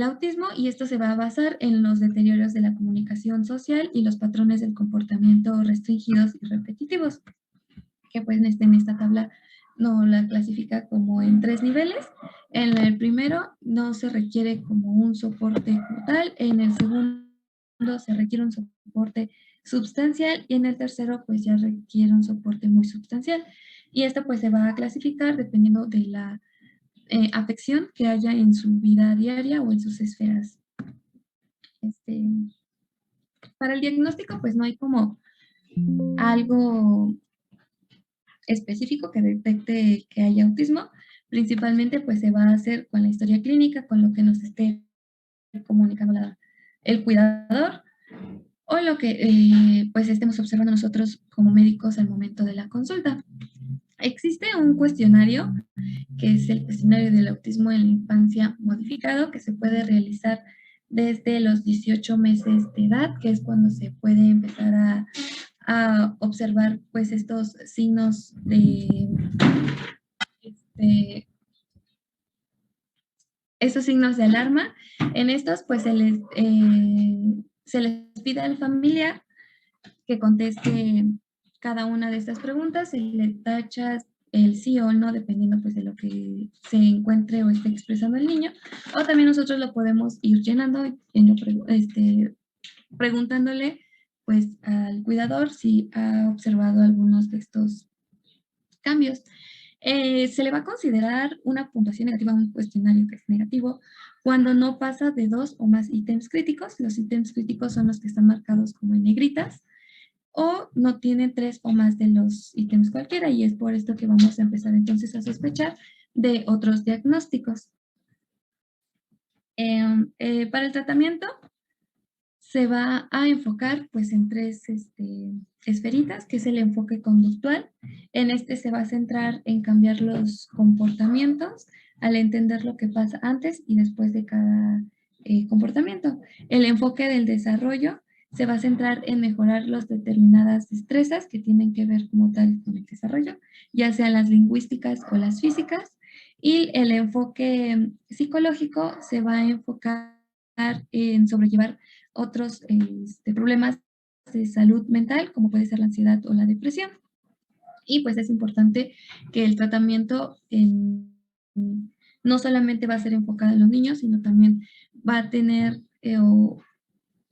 autismo, y esto se va a basar en los deterioros de la comunicación social y los patrones del comportamiento restringidos y repetitivos, que pues en esta tabla no la clasifica como en 3 niveles. En el primero no se requiere como un soporte como tal, en el segundo se requiere un soporte substancial, y en el tercero pues ya requiere un soporte muy substancial. Y esto pues se va a clasificar dependiendo de la afección que haya en su vida diaria o en sus esferas. Para el diagnóstico pues no hay como algo específico que detecte que haya autismo. Principalmente pues se va a hacer con la historia clínica, con lo que nos esté comunicando el cuidador, o lo que pues estemos observando nosotros como médicos al momento de la consulta. Existe un cuestionario, que es el cuestionario del autismo en la infancia modificado, que se puede realizar desde los 18 meses de edad, que es cuando se puede empezar a observar pues estos signos estos signos de alarma. En estos pues se les pide al familiar que conteste cada una de estas preguntas, se le tacha el sí o no dependiendo pues de lo que se encuentre o esté expresando el niño, o también nosotros lo podemos ir llenando, preguntándole pues al cuidador si ha observado algunos de estos cambios. Se le va a considerar una puntuación negativa a un cuestionario que es negativo cuando no pasa de 2 o más ítems críticos. Los ítems críticos son los que están marcados como en negritas, o no tiene 3 o más de los ítems cualquiera, y es por esto que vamos a empezar entonces a sospechar de otros diagnósticos. Para el tratamiento se va a enfocar pues en 3 esferitas, que es el enfoque conductual. En este se va a centrar en cambiar los comportamientos al entender lo que pasa antes y después de cada comportamiento. El enfoque del desarrollo se va a centrar en mejorar las determinadas destrezas que tienen que ver como tal con el desarrollo, ya sean las lingüísticas o las físicas. Y el enfoque psicológico se va a enfocar en sobrellevar otros problemas de salud mental, como puede ser la ansiedad o la depresión. Y pues es importante que el tratamiento no solamente va a ser enfocado en los niños, sino también va a tener o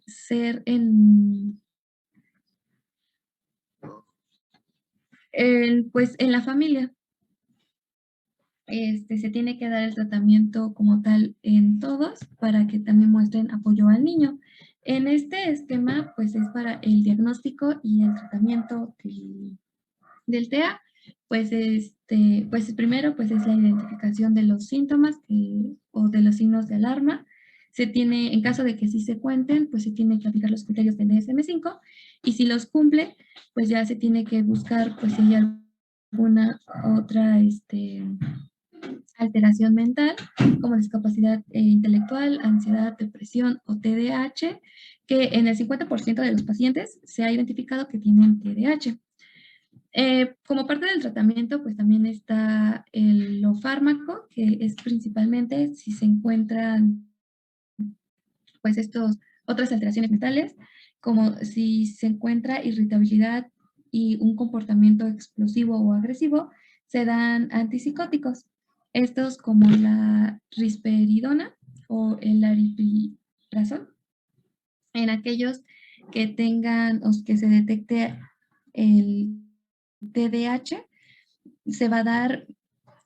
ser pues en la familia. Se tiene que dar el tratamiento como tal en todos para que también muestren apoyo al niño. En este esquema, pues es para el diagnóstico y el tratamiento del TEA. Pues, pues primero pues es la identificación de los síntomas o de los signos de alarma. Se tiene, en caso de que sí se cuenten, pues se tiene que aplicar los criterios del DSM-5, y si los cumple, pues ya se tiene que buscar pues si hay alguna otra alteración mental, como discapacidad intelectual, ansiedad, depresión o TDAH, que en el 50% de los pacientes se ha identificado que tienen TDAH. Como parte del tratamiento, pues también está lo fármaco, que es principalmente si se encuentran pues otras alteraciones mentales, como si se encuentra irritabilidad y un comportamiento explosivo o agresivo, se dan antipsicóticos. estos como la risperidona o el aripiprazol, en aquellos que tengan o que se detecte el TDAH, se va a dar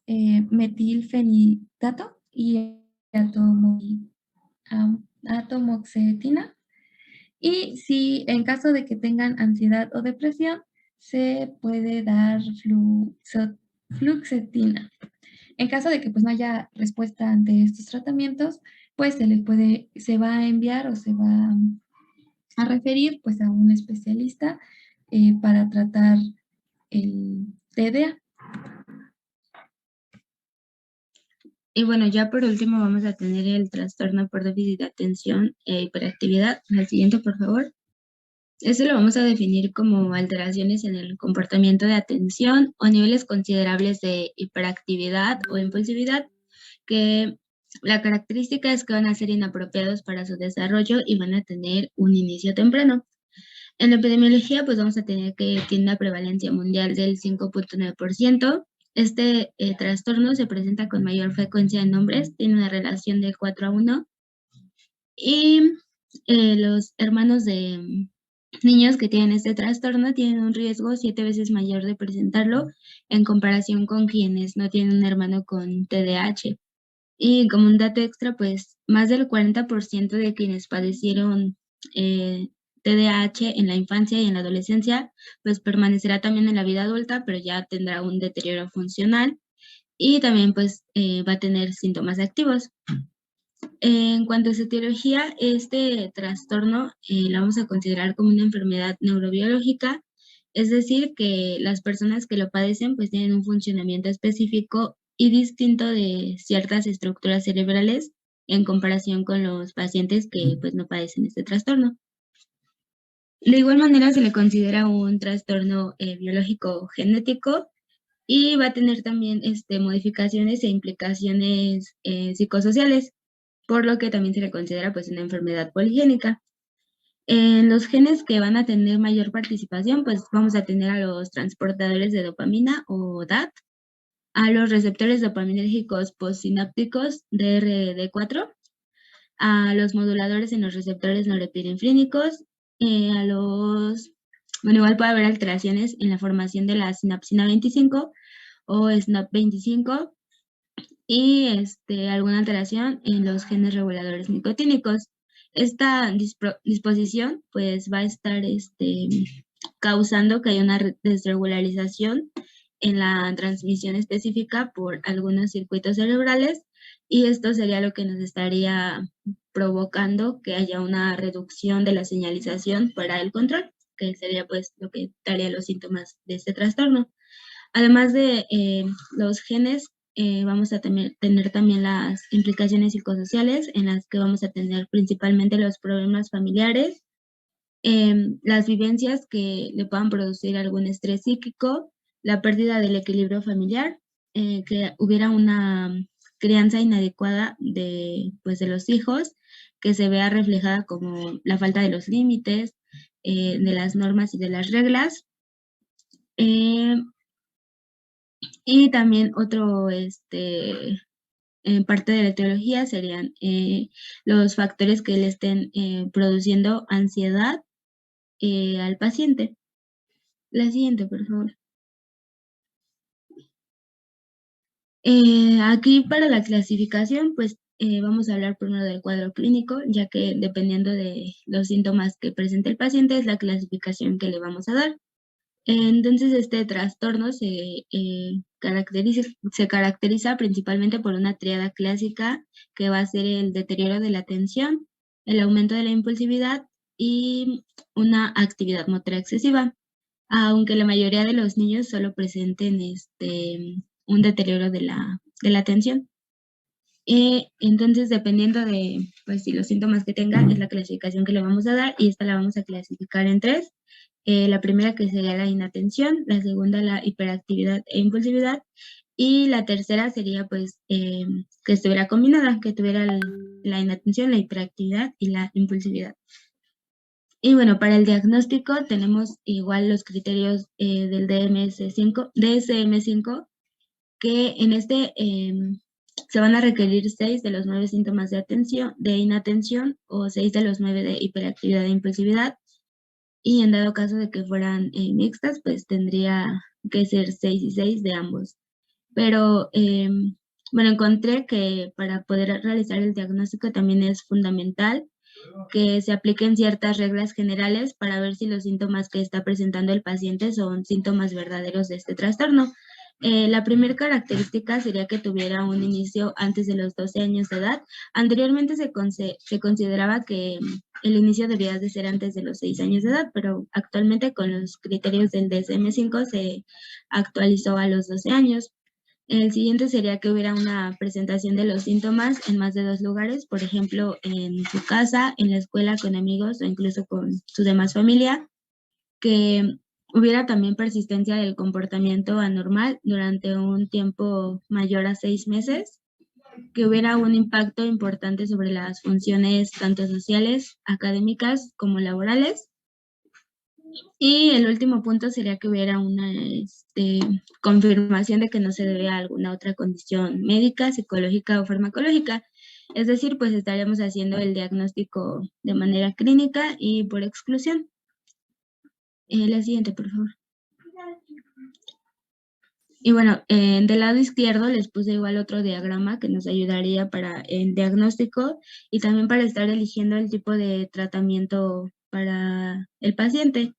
metilfenidato y atomoxetina. Y si en caso de que tengan ansiedad o depresión, se puede dar fluoxetina. En caso de que pues no haya respuesta ante estos tratamientos, pues se va a enviar o se va a referir pues a un especialista para tratar el TDA. Y bueno, ya por último vamos a tener el trastorno por déficit de atención e hiperactividad. Al siguiente, por favor. Este lo vamos a definir como alteraciones en el comportamiento de atención o niveles considerables de hiperactividad o impulsividad, que la característica es que van a ser inapropiados para su desarrollo y van a tener un inicio temprano. En la epidemiología, pues vamos a tener que tiene una prevalencia mundial del 5.9%. Este trastorno se presenta con mayor frecuencia en hombres, tiene una relación de 4:1. Y los hermanos de niños que tienen este trastorno tienen un riesgo 7 veces mayor de presentarlo en comparación con quienes no tienen un hermano con TDAH. Y como un dato extra, pues más del 40% de quienes padecieron TDAH en la infancia y en la adolescencia, pues permanecerá también en la vida adulta, pero ya tendrá un deterioro funcional y también pues va a tener síntomas activos. En cuanto a su etiología, este trastorno lo vamos a considerar como una enfermedad neurobiológica, es decir, que las personas que lo padecen pues tienen un funcionamiento específico y distinto de ciertas estructuras cerebrales en comparación con los pacientes que pues no padecen este trastorno. De igual manera se le considera un trastorno biológico genético y va a tener también modificaciones e implicaciones psicosociales, por lo que también se le considera pues una enfermedad poligénica. En los genes que van a tener mayor participación, pues vamos a tener a los transportadores de dopamina o DAT, a los receptores dopaminérgicos postsinápticos DRD4, a los moduladores en los receptores norepinefrínicos, igual puede haber alteraciones en la formación de la sinapsina 25 o SNAP25 y alguna alteración en los genes reguladores nicotínicos. Esta disposición pues va a estar causando que haya una desregularización en la transmisión específica por algunos circuitos cerebrales y esto sería lo que nos estaría provocando que haya una reducción de la señalización para el control, que sería pues lo que daría los síntomas de este trastorno. Además de los genes, vamos a tener también las implicaciones psicosociales en las que vamos a tener principalmente los problemas familiares, las vivencias que le puedan producir algún estrés psíquico, la pérdida del equilibrio familiar, que hubiera una crianza inadecuada de los hijos, que se vea reflejada como la falta de los límites, de las normas y de las reglas. Y también otro, parte de la etiología serían los factores que le estén produciendo ansiedad al paciente. La siguiente, por favor. Aquí para la clasificación, pues vamos a hablar primero del cuadro clínico, ya que dependiendo de los síntomas que presente el paciente es la clasificación que le vamos a dar. Entonces, este trastorno se caracteriza principalmente por una tríada clásica que va a ser el deterioro de la atención, el aumento de la impulsividad y una actividad motora excesiva, aunque la mayoría de los niños solo presenten un deterioro de la atención. Entonces, dependiendo de pues, si los síntomas que tenga, es la clasificación que le vamos a dar y esta la vamos a clasificar en 3. La primera que sería la inatención, la segunda la hiperactividad e impulsividad y la tercera sería pues que estuviera combinada, que tuviera la inatención, la hiperactividad y la impulsividad. Y bueno, para el diagnóstico tenemos igual los criterios del DSM-5, que en este se van a requerir 6 de los 9 síntomas de inatención o 6 de los 9 de hiperactividad e impulsividad. Y en dado caso de que fueran mixtas, pues tendría que ser 6 y 6 de ambos. Pero bueno, encontré que para poder realizar el diagnóstico también es fundamental que se apliquen ciertas reglas generales para ver si los síntomas que está presentando el paciente son síntomas verdaderos de este trastorno. La primera característica sería que tuviera un inicio antes de los 12 años de edad. Anteriormente se consideraba que el inicio debía de ser antes de los 6 años de edad, pero actualmente con los criterios del DSM-5 se actualizó a los 12 años. El siguiente sería que hubiera una presentación de los síntomas en más de 2 lugares, por ejemplo, en su casa, en la escuela, con amigos o incluso con su demás familia, que hubiera también persistencia del comportamiento anormal durante un tiempo mayor a 6 meses, que hubiera un impacto importante sobre las funciones tanto sociales, académicas como laborales. Y el último punto sería que hubiera una confirmación de que no se debe a alguna otra condición médica, psicológica o farmacológica. Es decir, pues estaríamos haciendo el diagnóstico de manera clínica y por exclusión. La siguiente, por favor. Y bueno, del lado izquierdo les puse igual otro diagrama que nos ayudaría para el diagnóstico y también para estar eligiendo el tipo de tratamiento para el paciente.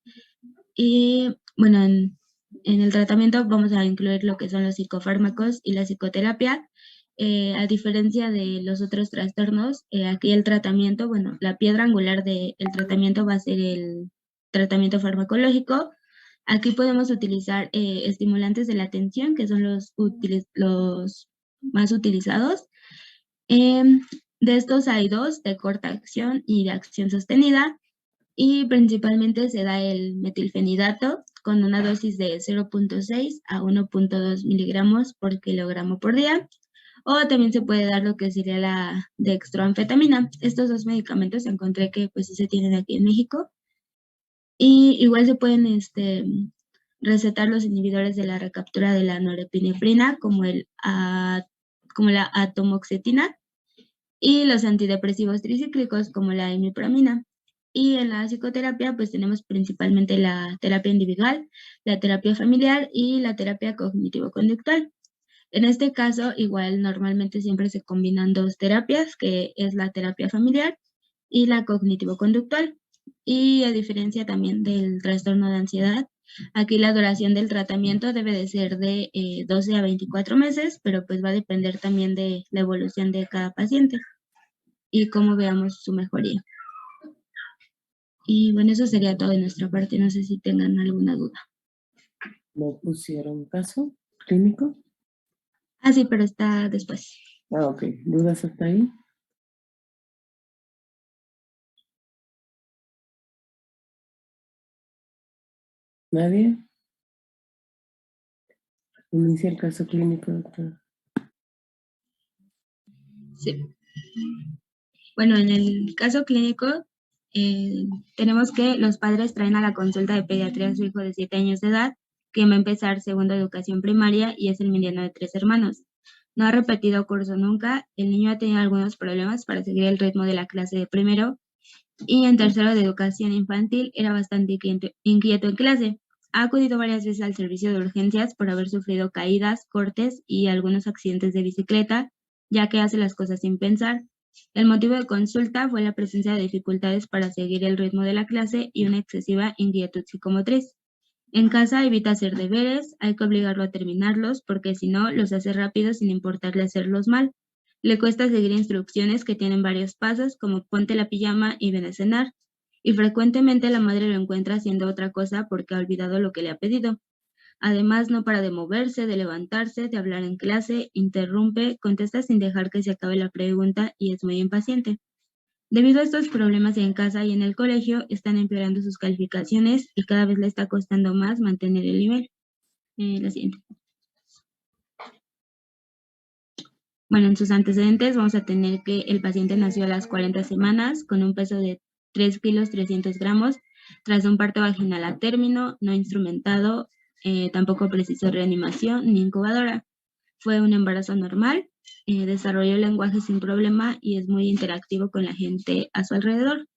Y bueno, en el tratamiento vamos a incluir lo que son los psicofármacos y la psicoterapia. A diferencia de los otros trastornos, aquí el tratamiento, bueno, la piedra angular del tratamiento va a ser el tratamiento farmacológico. Aquí podemos utilizar estimulantes de la atención, que son los más utilizados. De estos hay 2, de corta acción y de acción sostenida. Y principalmente se da el metilfenidato con una dosis de 0.6 a 1.2 miligramos por kilogramo por día. O también se puede dar lo que sería la dextroanfetamina. Estos 2 medicamentos encontré que pues sí se tienen aquí en México. Y igual se pueden recetar los inhibidores de la recaptura de la norepinefrina como la atomoxetina y los antidepresivos tricíclicos como la imipramina. Y en la psicoterapia pues tenemos principalmente la terapia individual, la terapia familiar y la terapia cognitivo-conductual. En este caso igual normalmente siempre se combinan 2 terapias, que es la terapia familiar y la cognitivo-conductual. Y a diferencia también del trastorno de ansiedad, aquí la duración del tratamiento debe de ser de 12 a 24 meses, pero pues va a depender también de la evolución de cada paciente y cómo veamos su mejoría. Y bueno, eso sería todo de nuestra parte. No sé si tengan alguna duda. ¿No pusieron caso clínico? Ah, sí, pero está después. Ah, ok. ¿Dudas hasta ahí? ¿Nadie? Inicia el caso clínico, doctor. Sí. Bueno, en el caso clínico, tenemos que los padres traen a la consulta de pediatría a su hijo de 7 años de edad, que va a empezar segundo de educación primaria y es el mediano de 3 hermanos. No ha repetido curso nunca, el niño ha tenido algunos problemas para seguir el ritmo de la clase de primero y en tercero de educación infantil era bastante inquieto en clase. Ha acudido varias veces al servicio de urgencias por haber sufrido caídas, cortes y algunos accidentes de bicicleta, ya que hace las cosas sin pensar. El motivo de consulta fue la presencia de dificultades para seguir el ritmo de la clase y una excesiva inquietud psicomotriz. En casa evita hacer deberes, hay que obligarlo a terminarlos porque si no, los hace rápido sin importarle hacerlos mal. Le cuesta seguir instrucciones que tienen varios pasos como ponte la pijama y ven a cenar. Y frecuentemente la madre lo encuentra haciendo otra cosa porque ha olvidado lo que le ha pedido. Además, no para de moverse, de levantarse, de hablar en clase, interrumpe, contesta sin dejar que se acabe la pregunta y es muy impaciente. Debido a estos problemas en casa y en el colegio, están empeorando sus calificaciones y cada vez le está costando más mantener el nivel. La siguiente. Bueno, en sus antecedentes vamos a tener que el paciente nació a las 40 semanas con un peso de 3 kilos 300 gramos tras un parto vaginal a término, no instrumentado, tampoco precisó reanimación ni incubadora. fue un embarazo normal, desarrolló el lenguaje sin problema y es muy interactivo con la gente a su alrededor.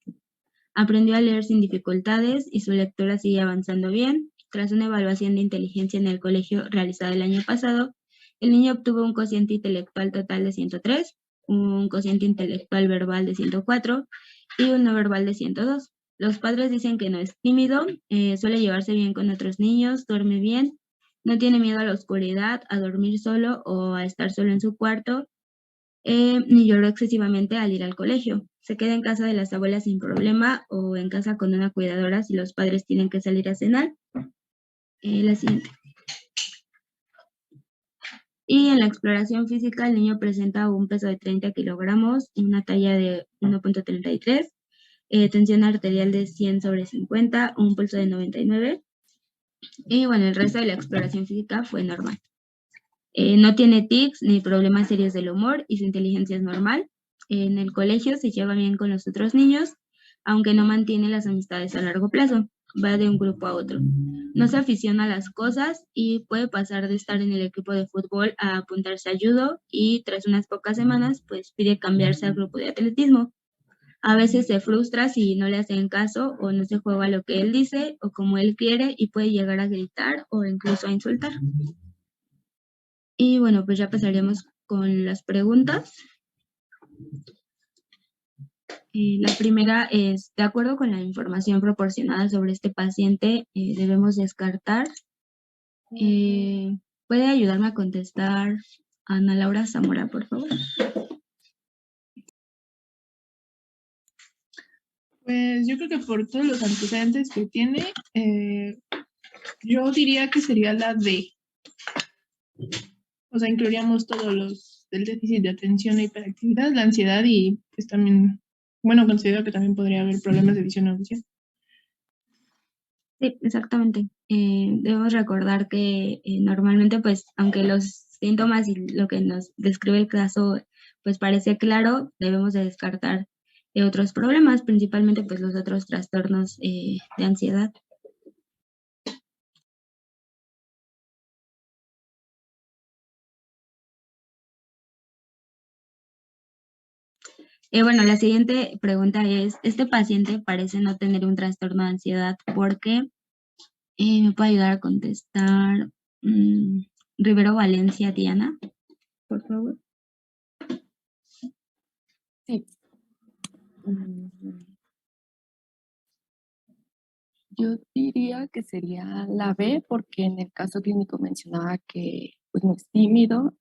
Aprendió a leer sin dificultades y su lectura sigue avanzando bien. Tras una evaluación de inteligencia en el colegio realizada el año pasado, el niño obtuvo un cociente intelectual total de 103, un cociente intelectual verbal de 104 y un no verbal de 102. Los padres dicen que no es tímido, suele llevarse bien con otros niños, duerme bien, no tiene miedo a la oscuridad, a dormir solo o a estar solo en su cuarto, ni lloró excesivamente al ir al colegio. Se queda en casa de las abuelas sin problema o en casa con una cuidadora si los padres tienen que salir a cenar. La siguiente. Y en la exploración física, el niño presenta un peso de 30 kilogramos, una talla de 1.33, tensión arterial de 100/50, un pulso de 99. Y bueno, el resto de la exploración física fue normal. No tiene tics ni problemas serios del humor y su inteligencia es normal. En el colegio se lleva bien con los otros niños, aunque no mantiene las amistades a largo plazo. Va de un grupo a otro. No se aficiona a las cosas y puede pasar de estar en el equipo de fútbol a apuntarse a judo y tras unas pocas semanas pues pide cambiarse al grupo de atletismo. A veces se frustra si no le hacen caso o no se juega lo que él dice o como él quiere y puede llegar a gritar o incluso a insultar. Y bueno, pues ya pasaríamos con las preguntas. La primera es, de acuerdo con la información proporcionada sobre este paciente, debemos descartar. ¿Puede ayudarme a contestar Ana Laura Zamora, por favor? Pues yo creo que por todos los antecedentes que tiene, yo diría que sería la D. O sea, incluiríamos todos los del déficit de atención e hiperactividad, la ansiedad y pues también, bueno, considero que también podría haber problemas de visión o audición. Sí, exactamente. Debemos recordar que normalmente, pues, aunque los síntomas y lo que nos describe el caso, pues, parece claro, debemos de descartar otros problemas, principalmente, pues, los otros trastornos de ansiedad. Bueno, la siguiente pregunta es, este paciente parece no tener un trastorno de ansiedad, ¿por qué? ¿Me puede ayudar a contestar Rivero Valencia Diana, por favor? Sí. Yo diría que sería la B, porque en el caso clínico mencionaba que pues, no es tímido,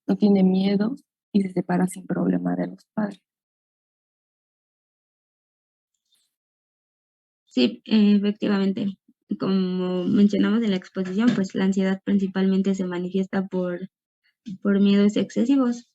no tiene miedo y se separa sin problema de los padres. Sí, efectivamente. Como mencionamos en la exposición, pues la ansiedad principalmente se manifiesta por miedos excesivos.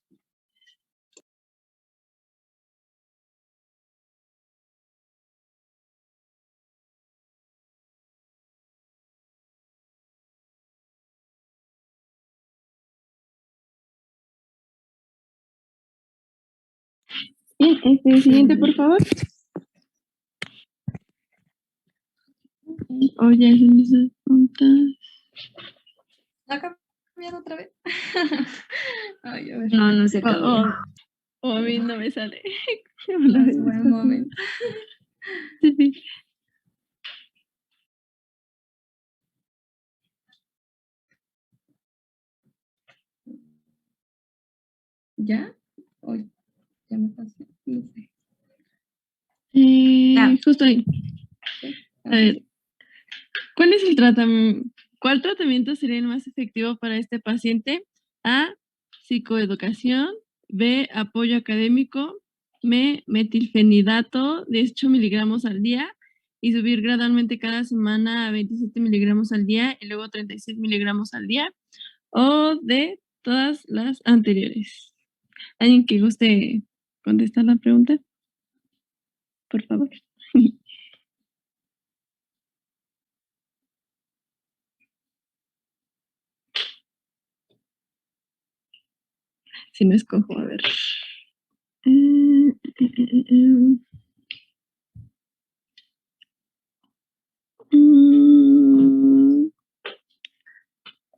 Bien, siguiente, por favor. Oye, son esas preguntas. ¿Ha cambiado otra vez? Ay, a ver. No se cambió. A mí no me sale. Un buen momento. Sí. ¿Ya? Hoy ya me pasé. No sé. Justo ahí. A ver, ¿cuál tratamiento sería el más efectivo para este paciente? A, psicoeducación. B, apoyo académico. Metilfenidato, 18 miligramos al día y subir gradualmente cada semana a 27 miligramos al día y luego 36 miligramos al día. O D, todas las anteriores. ¿Alguien que guste contestar la pregunta? Por favor. Si no escojo, a ver.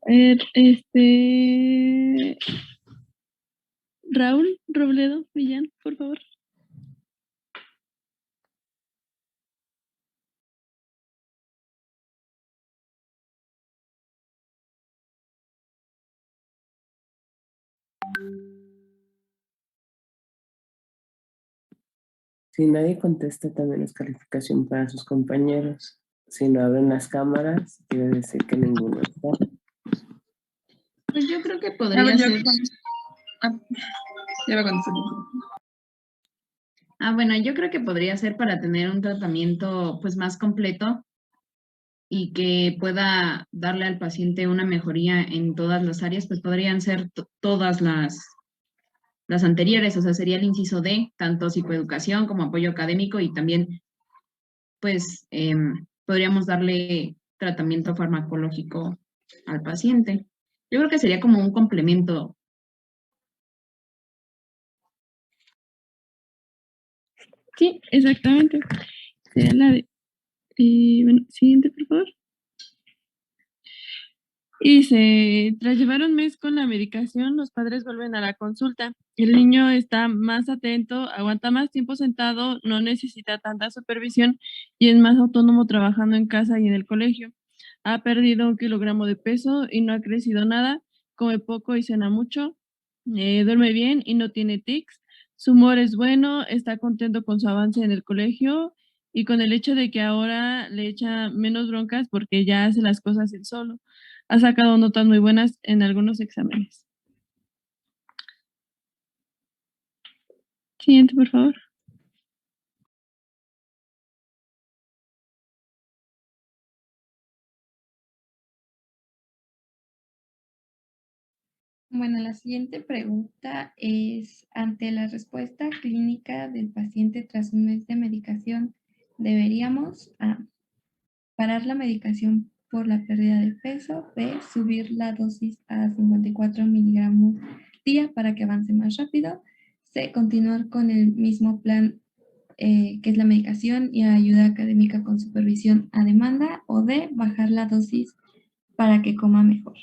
ver, Raúl Robledo Millán, por favor. Si nadie contesta, también es calificación para sus compañeros. Si no abren las cámaras, quiere decir que ninguno está. Pues yo creo que podría ser. Ya va a contestar. Bueno, yo creo que podría ser para tener un tratamiento pues más completo y que pueda darle al paciente una mejoría en todas las áreas, pues podrían ser todas las anteriores, o sea, sería el inciso D, tanto psicoeducación como apoyo académico y también pues podríamos darle tratamiento farmacológico al paciente. Yo creo que sería como un complemento. Sí, exactamente. Sería la de... bueno, siguiente, por favor. Y dice, tras llevar un mes con la medicación, los padres vuelven a la consulta. El niño está más atento, aguanta más tiempo sentado, no necesita tanta supervisión y es más autónomo trabajando en casa y en el colegio. Ha perdido 1 kilogramo de peso y no ha crecido nada, come poco y cena mucho, duerme bien y no tiene tics. Su humor es bueno, está contento con su avance en el colegio y con el hecho de que ahora le echa menos broncas porque ya hace las cosas él solo. Ha sacado notas muy buenas en algunos exámenes. Siguiente, por favor. Bueno, la siguiente pregunta es, ante la respuesta clínica del paciente tras un mes de medicación, ¿deberíamos A, parar la medicación por la pérdida de peso, B, subir la dosis a 54 miligramos día para que avance más rápido, C, continuar con el mismo plan que es la medicación y ayuda académica con supervisión a demanda, o D, bajar la dosis para que coma mejor?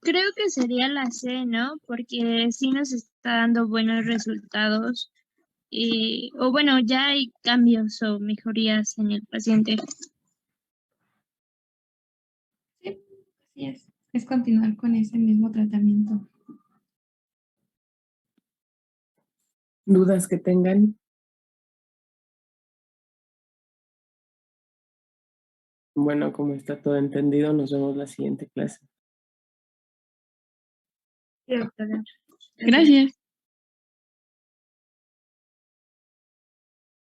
Creo que sería la C, ¿no? Porque sí nos está dando buenos resultados o bueno, ya hay cambios o mejorías en el paciente. Sí, así es continuar con ese mismo tratamiento. ¿Dudas que tengan? Bueno, como está todo entendido, nos vemos la siguiente clase. Sí, doctora. Gracias.